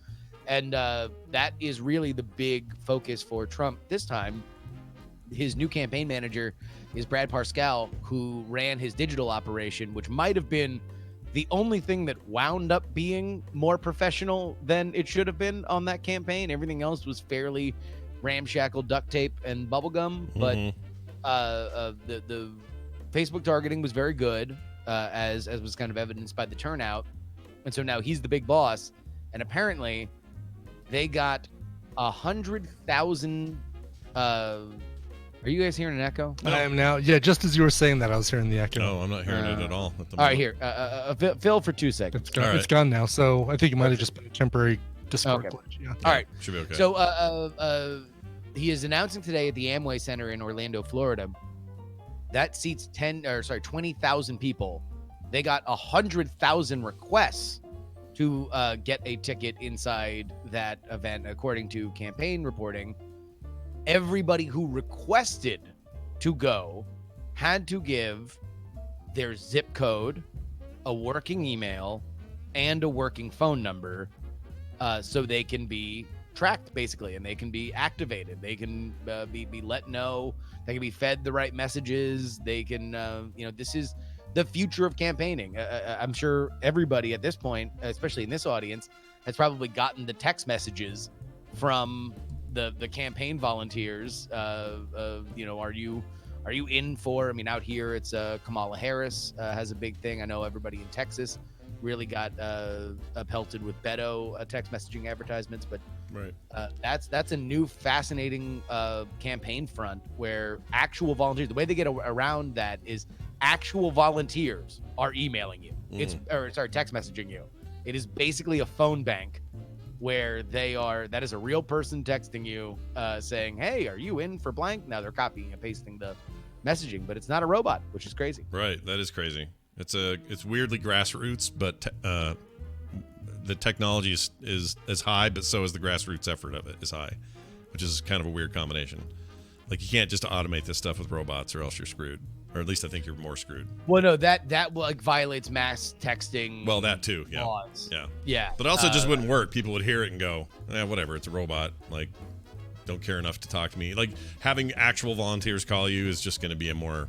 And that is really the big focus for Trump this time. His new campaign manager is Brad Parscale, who ran his digital operation, which might have been the only thing that wound up being more professional than it should have been on that campaign. Everything else was fairly ramshackle duct tape and bubblegum, but the Facebook targeting was very good, as was kind of evidenced by the turnout. And so now he's the big boss, and apparently they got 100,000 are you guys hearing an echo? I am now. Yeah, just as you were saying that, I was hearing the echo. Oh, I'm not hearing it at all. All right, here. Phil for 2 seconds. It's gone. It's gone now. So I think it might have just been a temporary Discord Okay. glitch. Yeah. All right. Should be okay. So he is announcing today at the Amway Center in Orlando, Florida. That seats 20,000 people. They got 100,000 requests to get a ticket inside that event, according to campaign reporting. Everybody who requested to go had to give their zip code, a working email, and a working phone number, so they can be tracked, basically, and they can be activated. They can be let know. They can be fed the right messages. They can, this is the future of campaigning. I'm sure everybody at this point, especially in this audience, has probably gotten the text messages from the campaign volunteers. Are you Are you in for? I mean, out here it's Kamala Harris has a big thing. I know everybody in Texas really got pelted with Beto text messaging advertisements, but right. That's a new fascinating campaign front where actual volunteers. The way they get around that is actual volunteers are emailing you. Text messaging you. It is basically a phone bank where that is a real person texting you saying, hey, are you in for blank? Now they're copying and pasting the messaging, but it's not a robot, which is crazy. Right. That is crazy. It's weirdly grassroots, but the technology is as high, but so is the grassroots effort of it is high, which is kind of a weird combination. Like, you can't just automate this stuff with robots or else you're screwed. Or at least I think you're more screwed. Well, no, that like violates mass texting. Well, that too, yeah. Laws. Yeah. But also just wouldn't work. People would hear it and go, whatever, it's a robot. Like, don't care enough to talk to me. Like, having actual volunteers call you is just going to be a more...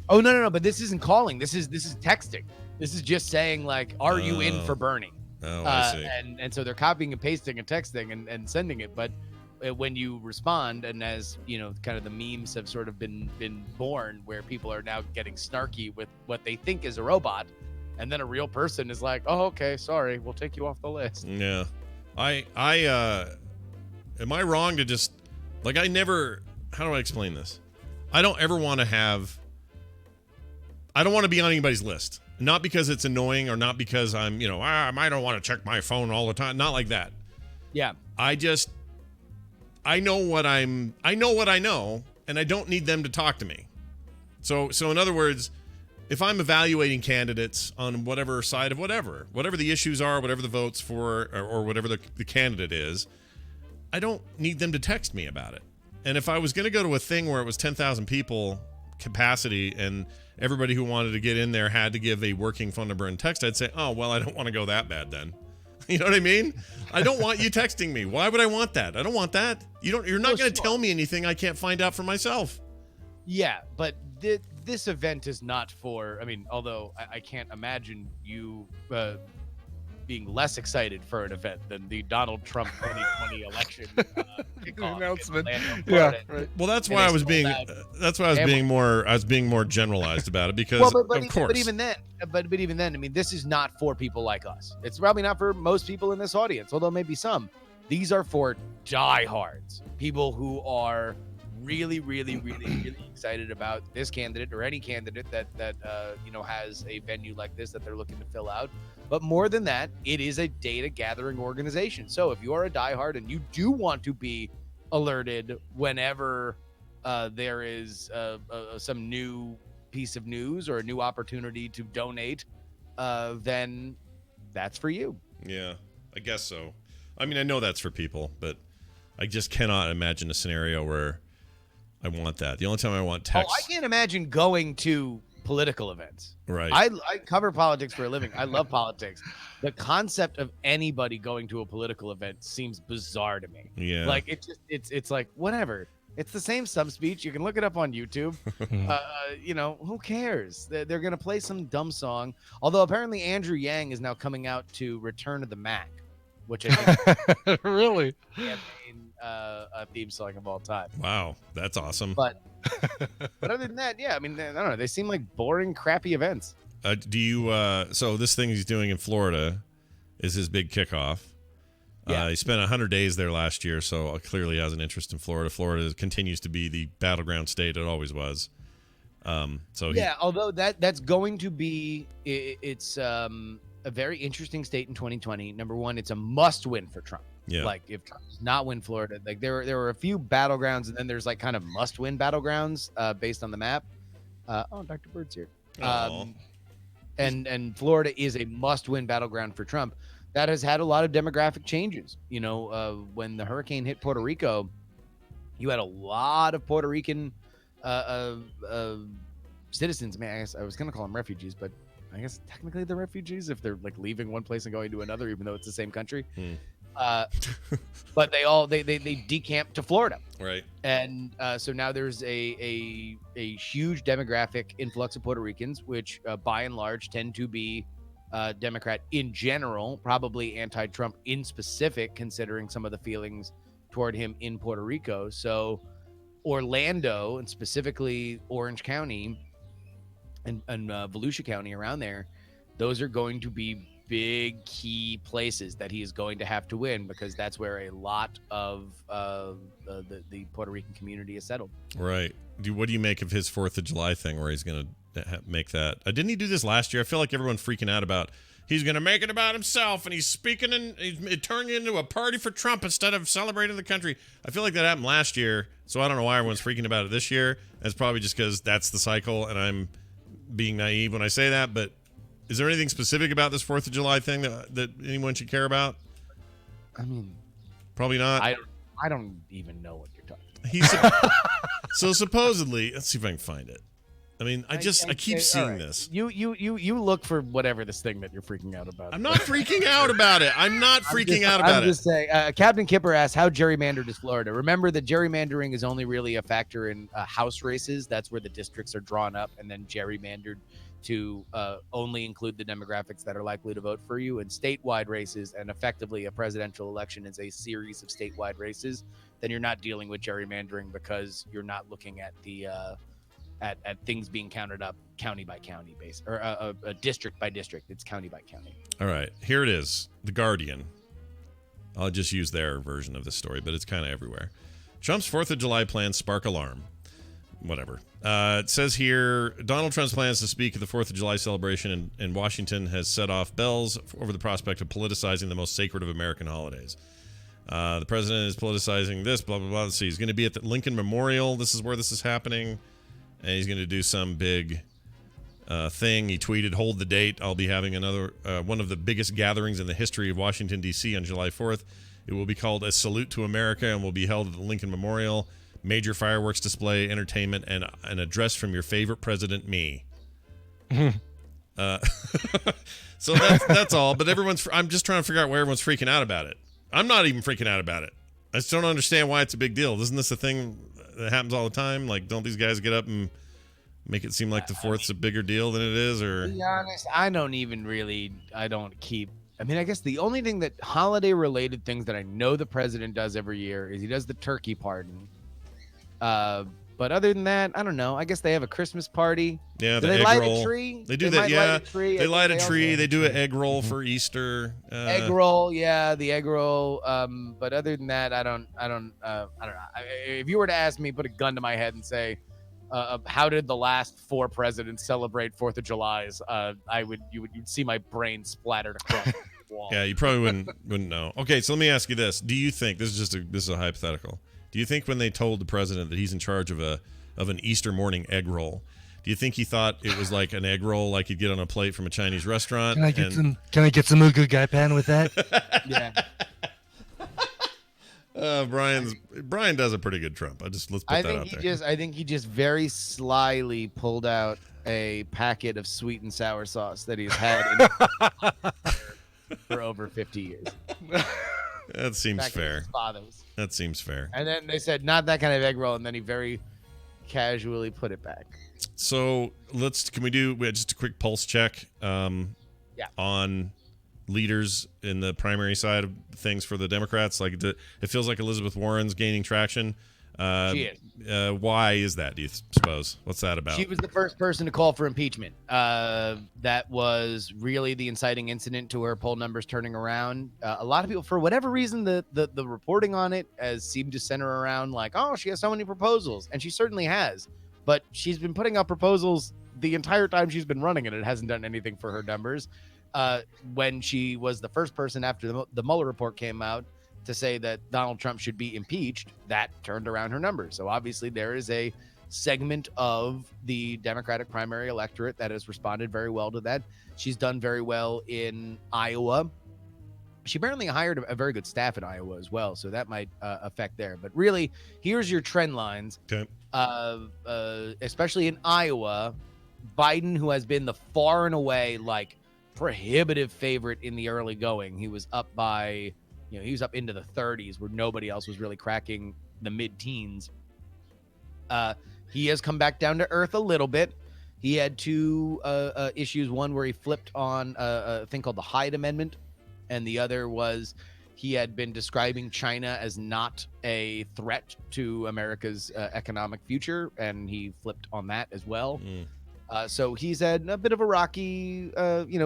Oh, no, but this isn't calling. This is texting. This is just saying, like, are you in for Bernie? Oh, I see. And so they're copying and pasting and texting and sending it. But when you respond, and as you know, kind of the memes have sort of been born, where people are now getting snarky with what they think is a robot, and then a real person is like, oh, okay, sorry, we'll take you off the list. Yeah. I am I wrong to just, like, how do I explain this? I don't ever want to be on anybody's list. Not because it's annoying or not because I'm, I don't want to check my phone all the time. Not like that. Yeah. I know what I know, and I don't need them to talk to me. So in other words, if I'm evaluating candidates on whatever side of whatever the issues are, whatever the votes for, or whatever the candidate is, I don't need them to text me about it. And if I was going to go to a thing where it was 10,000 people capacity and everybody who wanted to get in there had to give a working phone number and text, I'd say, oh, well, I don't want to go that bad then. You know what I mean? I don't want you texting me. Why would I want that? I don't want that. You're not going to tell me anything I can't find out for myself. Yeah, but this event is not for, I mean, although I can't imagine you being less excited for an event than the Donald Trump 2020 election announcement. Yeah, right. Well, that's why I was being more generalized about it, because of course. But even then, I mean, this is not for people like us. It's probably not for most people in this audience, although maybe some. These are for diehards, people who are really, really, really, really excited about this candidate or any candidate that has a venue like this that they're looking to fill out. But more than that, it is a data gathering organization. So if you are a diehard and you do want to be alerted whenever there is some new piece of news or a new opportunity to donate, then that's for you. Yeah, I guess so. I mean, I know that's for people, but I just cannot imagine a scenario where I want that. The only time I want text... Oh, I can't imagine going to political events. Right. I cover politics for a living. I love politics. The concept of anybody going to a political event seems bizarre to me. Yeah. Like, it's like, whatever. It's the same stump speech. You can look it up on YouTube. Who cares? They're going to play some dumb song. Although apparently Andrew Yang is now coming out to Return to the Mac, which I think really a theme song of all time. Wow, that's awesome. But other than that, yeah, I mean, I don't know. They seem like boring, crappy events. Do you? So this thing he's doing in Florida is his big kickoff. Yeah. He spent 100 days there last year, so clearly has an interest in Florida. Florida continues to be the battleground state it always was. Although that's going to be, it's a very interesting state in 2020. Number one, it's a must-win for Trump. Yeah. Like, if Trump does not win Florida, like there were a few battlegrounds, and then there's like kind of must-win battlegrounds based on the map. Dr. Bird's here. And Florida is a must-win battleground for Trump. That has had a lot of demographic changes. When the hurricane hit Puerto Rico, you had a lot of Puerto Rican citizens. Man, I guess I was going to call them refugees, but I guess technically they're refugees if they're like leaving one place and going to another, even though it's the same country. But they decamped to Florida, right? And so now there's a huge demographic influx of Puerto Ricans, which by and large tend to be Democrat in general, probably anti-Trump in specific, considering some of the feelings toward him in Puerto Rico. So Orlando, and specifically Orange County and Volusia County around there, those are going to be big key places that he is going to have to win, because that's where a lot of the Puerto Rican community is settled. Right. What do you make of his 4th of July thing where he's going to make that? Didn't he do this last year? I feel like everyone's freaking out about he's going to make it about himself, and he's speaking and it turned into a party for Trump instead of celebrating the country. I feel like that happened last year, so I don't know why everyone's freaking about it this year. It's probably just because that's the cycle, and I'm being naive when I say that, but is there anything specific about this 4th of July thing that anyone should care about? I mean, probably not. I don't even know what you're talking about. So supposedly, let's see if I can find it. I mean, I keep seeing this. You look for whatever this thing that you're freaking out about. I'm not freaking out about it. I'm not freaking out about it. I'm just saying. Captain Kipper asked, how gerrymandered is Florida? Remember that gerrymandering is only really a factor in House races. That's where the districts are drawn up and then gerrymandered to only include the demographics that are likely to vote for you. And statewide races, and effectively a presidential election is a series of statewide races, then you're not dealing with gerrymandering, because you're not looking at the at things being counted up county by county base, or a district by district. It's county by county. All right, here it is. The Guardian. I'll just use their version of this story, but it's kind of everywhere. Trump's 4th of July plans spark alarm. Whatever. It says here, Donald Trump's plans to speak at the 4th of July celebration in Washington has set off bells over the prospect of politicizing the most sacred of American holidays. The president is politicizing this, blah, blah, blah. Let's see. He's going to be at the Lincoln Memorial. This is where this is happening. And he's going to do some big thing. He tweeted, hold the date. I'll be having another one of the biggest gatherings in the history of Washington, D.C. on July 4th. It will be called A Salute to America and will be held at the Lincoln Memorial. Major fireworks display, entertainment, and an address from your favorite president, me. So that's all. But I'm just trying to figure out why everyone's freaking out about it. I'm not even freaking out about it. I just don't understand why it's a big deal. Isn't this a thing that happens all the time? Like, don't these guys get up and make it seem like the 4th's a bigger deal than it is? Or to be honest, I guess the only thing that holiday related things that I know the president does every year is he does the turkey pardon. But other than that, I don't know. I guess they have a Christmas party. Yeah, do they light a tree? They do that. Yeah, they light a tree. They do an egg roll for Easter. Egg roll, yeah, the egg roll. But other than that, I don't know. If you were to ask me, put a gun to my head and say, how did the last 4 presidents celebrate 4th of July's? You'd see my brain splattered across the wall. Yeah, you probably wouldn't know. Okay, so let me ask you this: do you think this is a hypothetical? Do you think when they told the president that he's in charge of an Easter morning egg roll, do you think he thought it was like an egg roll like he'd get on a plate from a Chinese restaurant? Can I get some Ugu Gai Pan with that? Yeah. Brian does a pretty good Trump. Let's put that out there. I think he just very slyly pulled out a packet of sweet and sour sauce that he's had for over 50 years. That seems fair. Father's. That seems fair. And then they said, not that kind of egg roll, and then he very casually put it back. So can we do just a quick pulse check on leaders in the primary side of things for the Democrats? Like, it feels like Elizabeth Warren's gaining traction. She is. Why is that, do you suppose? What's that about? She was the first person to call for impeachment. That was really the inciting incident to her poll numbers turning around. A lot of people, for whatever reason, the reporting on it has seemed to center around like, oh, she has so many proposals. And she certainly has. But she's been putting out proposals the entire time she's been running, and it hasn't done anything for her numbers. When she was the first person after the Mueller report came out to say that Donald Trump should be impeached, that turned around her numbers. So obviously there is a segment of the Democratic primary electorate that has responded very well to that. She's done very well in Iowa. She apparently hired a very good staff in Iowa as well, so that might affect there. But really, here's your trend lines. Okay. Especially in Iowa, Biden, who has been the far and away prohibitive favorite in the early going, he was up by... he was up into the 30s where nobody else was really cracking the mid-teens. He has come back down to earth a little bit. He had 2 issues, one where he flipped on a thing called the Hyde Amendment, and the other was he had been describing China as not a threat to America's economic future, and he flipped on that as well. So he's had a bit of a rocky,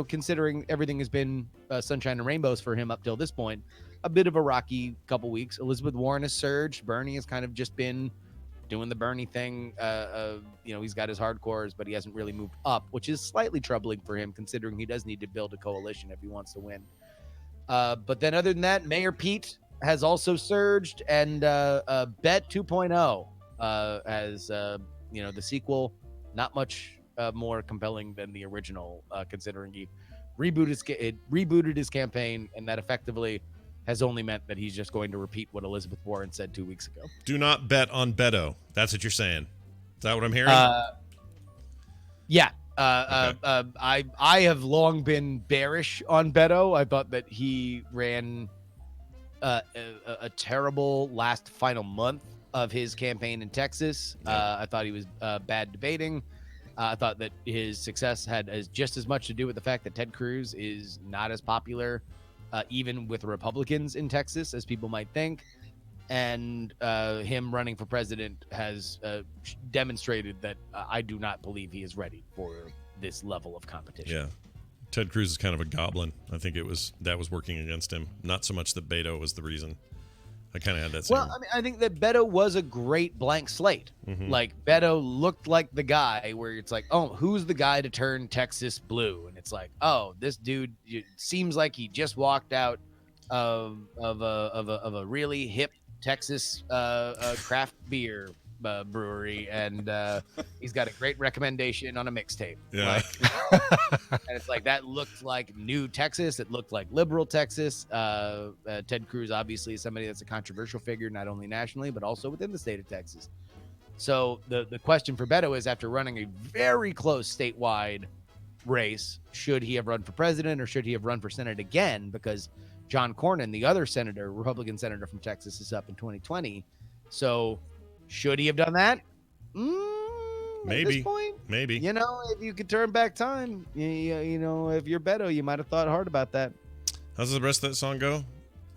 considering everything has been sunshine and rainbows for him up till this point, a bit of a rocky couple weeks. Elizabeth Warren has surged. Bernie has kind of just been doing the Bernie thing. He's got his hardcores, but he hasn't really moved up, which is slightly troubling for him, considering he does need to build a coalition if he wants to win. But then other than that, Mayor Pete has also surged, and Bet 2.0 as the sequel, not much more compelling than the original, considering he rebooted his campaign, and that effectively has only meant that he's just going to repeat what Elizabeth Warren said 2 weeks ago. Do not bet on Beto. That's what you're saying. Is that what I'm hearing? Yeah. Okay. I have long been bearish on Beto. I thought that he ran a terrible last final month of his campaign in Texas. I thought he was bad debating. I thought that his success had just as much to do with the fact that Ted Cruz is not as popular, even with Republicans in Texas, as people might think. And him running for president has demonstrated that I do not believe he is ready for this level of competition. Yeah. Ted Cruz is kind of a goblin. I think that was working against him. Not so much that Beto was the reason. I kind of had that same. Well, I mean, I think that Beto was a great blank slate. Mhm. Like, Beto looked like the guy where it's like, oh, who's the guy to turn Texas blue? And it's like, oh, this dude seems like he just walked out of a really hip Texas craft beer brewery, and he's got a great recommendation on a mixtape. Yeah. And it's like, that looked like new Texas. It looked like liberal Texas. Ted Cruz obviously is somebody that's a controversial figure, not only nationally but also within the state of Texas. So the question for Beto is, after running a very close statewide race, should he have run for president or should he have run for Senate again? Because John Cornyn, the other senator, Republican senator from Texas, is up in 2020. So should he have done that? Maybe. At this point, maybe. if you could turn back time, if you're Beto, you might have thought hard about that. How's the rest of that song go?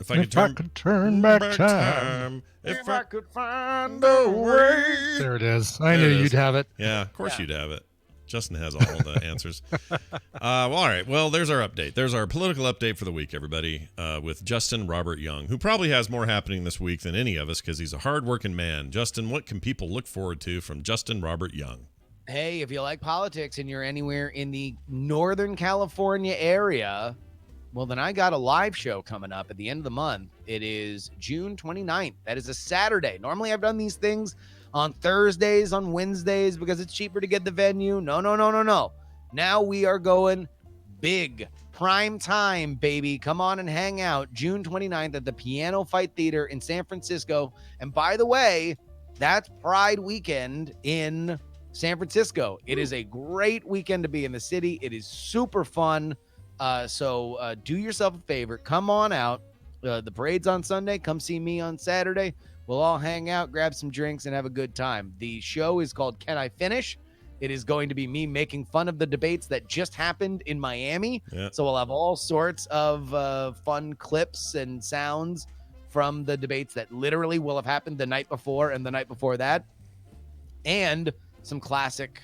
If I could turn back time. If I could find a way. There it is. I There knew it is. you'd have it. Yeah, of course you'd have it. Justin has all the answers. All right. Well, there's our update. There's our political update for the week, everybody, with Justin Robert Young, who probably has more happening this week than any of us because he's a hardworking man. Justin, what can people look forward to from Justin Robert Young? Hey, if you like politics and you're anywhere in the Northern California area, well, then I got a live show coming up at the end of the month. It is June 29th. That is a Saturday. Normally, I've done these things on Thursdays, on Wednesdays, because it's cheaper to get the venue. No. Now we are going big. Prime time, baby. Come on and hang out. June 29th at the Piano Fight Theater in San Francisco. And by the way, that's Pride weekend in San Francisco. It is a great weekend to be in the city. It is super fun. So do yourself a favor. Come on out. The parade's on Sunday. Come see me on Saturday. We'll all hang out, grab some drinks, and have a good time. The show is called Can I Finish? It is going to be me making fun of the debates that just happened in Miami. Yeah. So we'll have all sorts of fun clips and sounds from the debates that literally will have happened the night before and the night before that. And some classic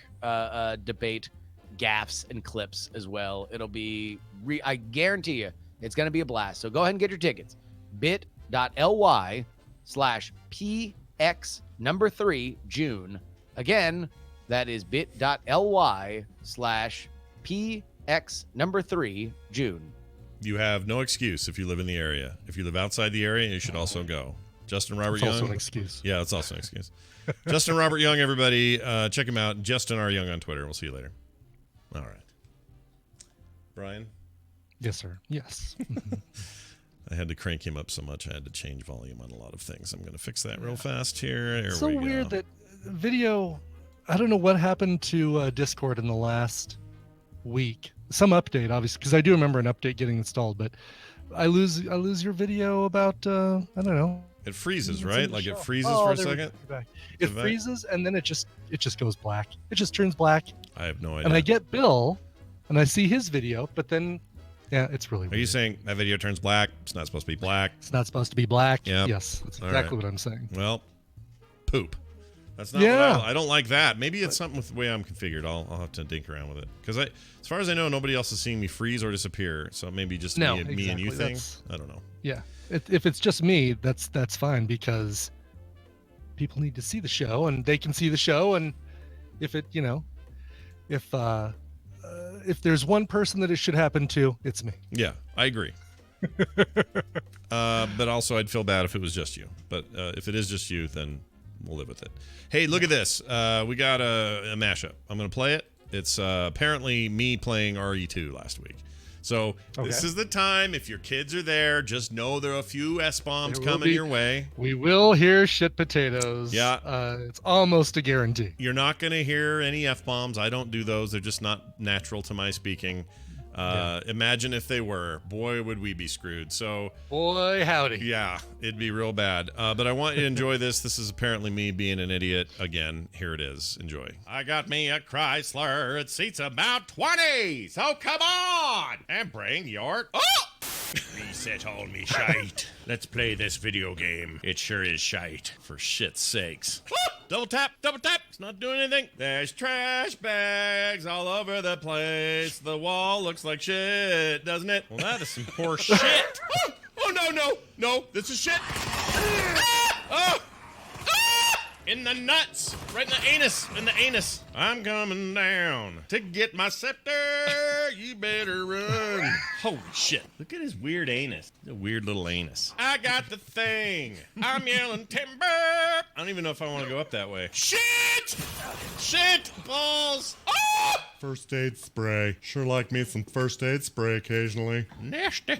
debate gaffes and clips as well. It'll be, I guarantee you, it's going to be a blast. So go ahead and get your tickets. bit.ly/PX3 June. Again, that is bit.ly/PX3 June. You have no excuse if you live in the area. If you live outside the area, you should also go. Justin Robert It's Young. also an excuse. Yeah, it's also an excuse. Justin Robert Young, everybody. Check him out. Justin R. Young on Twitter. We'll see you later. All right. Brian? Yes, sir. Yes. I had to crank him up so much I had to change volume on a lot of things. I'm going to fix that real fast here. There So we go. weird that video, I don't know what happened to Discord in the last week. Some update, obviously, because I do remember an update getting installed, but I lose your video about, I don't know. It freezes, It's right? in the Like show. it freezes Oh, for a there we second? go. It freezes, and then it just goes black. It just turns black. I have no idea. And I get Bill, and I see his video, but then Yeah, it's really Are weird. you saying that video turns black? It's not supposed to be black. It's not supposed to be black? Yep. Yes, that's All exactly right. what I'm saying. Well, poop. That's not Yeah. what I don't like that. Maybe it's something with the way I'm configured. I'll have to dink around with it. Because as far as I know, nobody else is seeing me freeze or disappear. So maybe just me and you thing. I don't know. Yeah. If it's just me, that's fine, because people need to see the show and they can see the show. And if it, if there's one person that it should happen to, it's me. Yeah, I agree. But also I'd feel bad if it was just you. But if it is just you, then we'll live with it. Hey, look at this. We got a mashup. I'm going to play it. It's apparently me playing RE2 last week. So This is the time. If your kids are there, just know there are a few S-bombs coming your way. We will hear shit potatoes. Yeah. It's almost a guarantee. You're not going to hear any F-bombs. I don't do those. They're just not natural to my speaking. Imagine if they were. Boy, would we be screwed. So, boy, howdy. Yeah, it'd be real bad. But I want you to enjoy this. This is apparently me being an idiot again. Here it is. Enjoy. I got me a Chrysler. It seats about 20. So come on and bring your... Oh! Reset all me shite. Let's play this video game. It sure is shite. For shit's sakes. Double tap, double tap. It's not doing anything. There's trash bags all over the place. The wall looks like shit, doesn't it? Well, that is some poor shit. Oh, no. This is shit. Oh! In the nuts. Right in the anus. I'm coming down to get my scepter. You better run. Holy shit. Look at his weird anus. A weird little anus. I got the thing. I'm yelling timber. I don't even know if I want to go up that way. Shit! Shit! Balls! Oh! First aid spray. Sure like me some first aid spray occasionally. Nasty.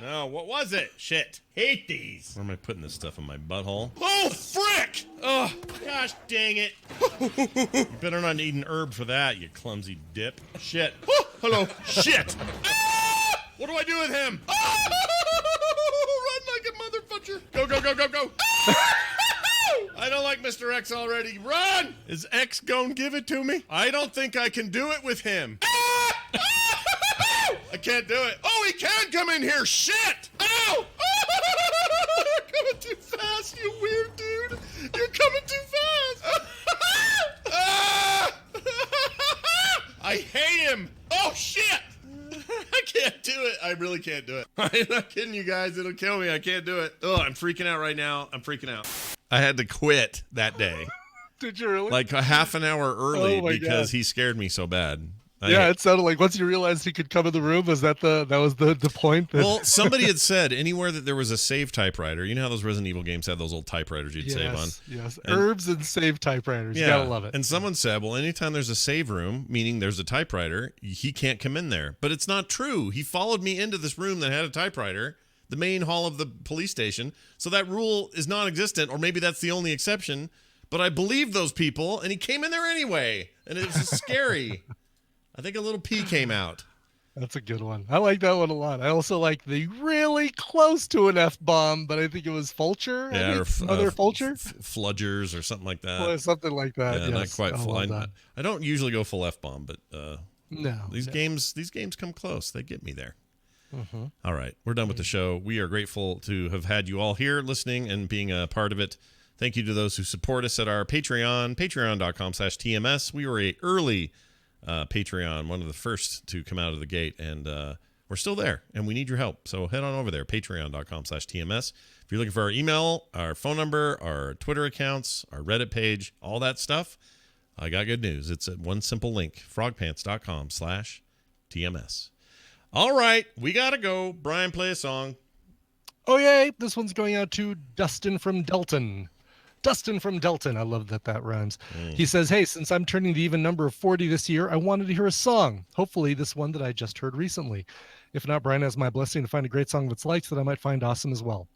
No, what was it? Shit. Hate these. Where am I putting this stuff in my butthole? Oh, frick! Oh, gosh dang it. You better not eat an herb for that, you clumsy dip. Shit. Oh, hello. Shit. Ah! What do I do with him? Oh! Run like a motherfucker. Go, go, go, go, go. I don't like Mr. X already. Run! Is X gonna give it to me? I don't think I can do it with him. I can't do it. Oh, he can come in here. Shit! Ow! You're coming too fast, you weird dude. You're coming too fast. I hate him. Oh, shit! I can't do it. I really can't do it. I'm not kidding you guys. It'll kill me. I can't do it. Oh, I'm freaking out right now. I'm freaking out. I had to quit that day. Did you really? Like a half an hour early because he scared me so bad. It sounded like once you realized he could come in the room, was that the point? Well, somebody had said anywhere that there was a save typewriter, you know how those Resident Evil games had those old typewriters you'd save on? Yes, herbs and save typewriters. You gotta love it. And someone said, well, anytime there's a save room, meaning there's a typewriter, he can't come in there. But it's not true. He followed me into this room that had a typewriter, the main hall of the police station. So that rule is non-existent, or maybe that's the only exception. But I believed those people, and he came in there anyway. And it was scary. I think a little pee came out. That's a good one. I like that one a lot. I also like the really close to an F-bomb, but I think it was Fulcher. Yeah, or Mother Fulcher? Fludgers or something like that. Well, something like that. Yeah, yes. not quite full. I don't usually go full F-bomb, but no. These games come close. They get me there. Mm-hmm. All right, we're done with the show. We are grateful to have had you all here listening and being a part of it. Thank you to those who support us at our Patreon, patreon.com/TMS. We were a early Patreon, one of the first to come out of the gate, and we're still there, and we need your help. So head on over there, patreon.com/TMS. If you're looking for our email, our phone number, our Twitter accounts, our Reddit page, all that stuff, I got good news. It's at one simple link, frogpants.com/TMS. All right, we got to go. Brian, play a song. Oh, yay. This one's going out to Dustin from Delton. Dustin from Delton. I love that rhymes. He says, hey, since I'm turning the even number of 40 this year, I wanted to hear a song. Hopefully this one that I just heard recently. If not, Brian has my blessing to find a great song that's liked that I might find awesome as well.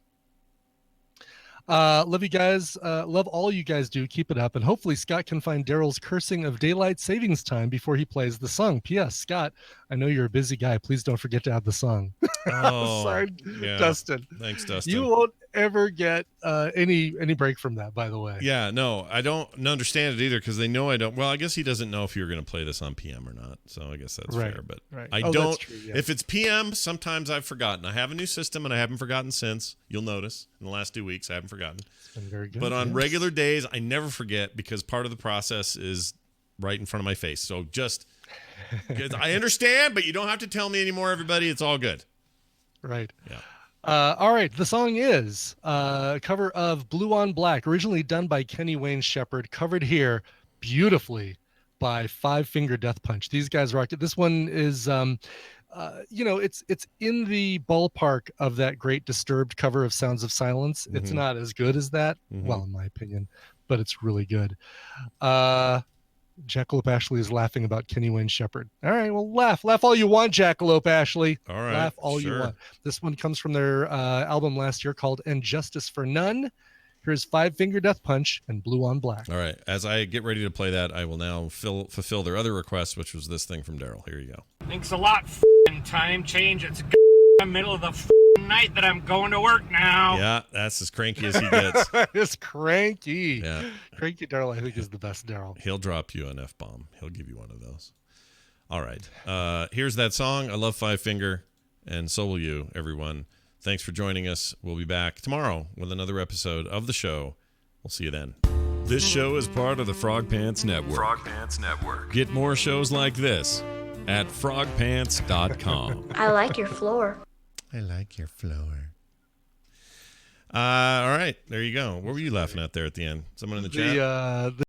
Love you guys. Love all you guys do. Keep it up. And hopefully Scott can find Daryl's cursing of daylight savings time before he plays the song. P.S. Scott, I know you're a busy guy. Please don't forget to add the song. Oh, sorry, yeah. Dustin. Thanks, Dustin. You won't ever get any break from that, by the way. Yeah, no, I don't understand it either because they know I don't. Well, I guess he doesn't know if you're going to play this on PM or not, so I guess that's fair. But I don't. That's true, yeah. If it's PM, sometimes I've forgotten. I have a new system, and I haven't forgotten since. You'll notice in the last 2 weeks, I haven't forgotten. It's been very good. But on regular days, I never forget because part of the process is right in front of my face. So just, I understand, but you don't have to tell me anymore, everybody. It's all good. Right. Yeah. All right. The song is a cover of Blue on Black, originally done by Kenny Wayne Shepherd, covered here beautifully by Five Finger Death Punch. These guys rocked it. This one is, it's in the ballpark of that great Disturbed cover of Sounds of Silence. It's not as good as that, well, in my opinion, but it's really good. Jackalope Ashley is laughing about Kenny Wayne Shepherd. All right, well, laugh all you want, Jackalope Ashley. All right, laugh all you want. This one comes from their album last year called "And Justice for None." Here's Five Finger Death Punch and Blue on Black. All right, as I get ready to play that, I will now fulfill their other request, which was this thing from Daryl. Here you go. Thanks a lot, time change. It's middle of the night that I'm going to work now. Yeah, that's as cranky as he gets. It's cranky. Yeah. Cranky Daryl, I think, is the best Daryl. He'll drop you an F-bomb. He'll give you one of those. All right. Here's that song. I love Five Finger, and so will you, everyone. Thanks for joining us. We'll be back tomorrow with another episode of the show. We'll see you then. This show is part of the Frog Pants Network. Frog Pants Network. Get more shows like this at frogpants.com. I like your floor. I like your floor. All right, there you go. What were you laughing at there at the end? Someone in the chat?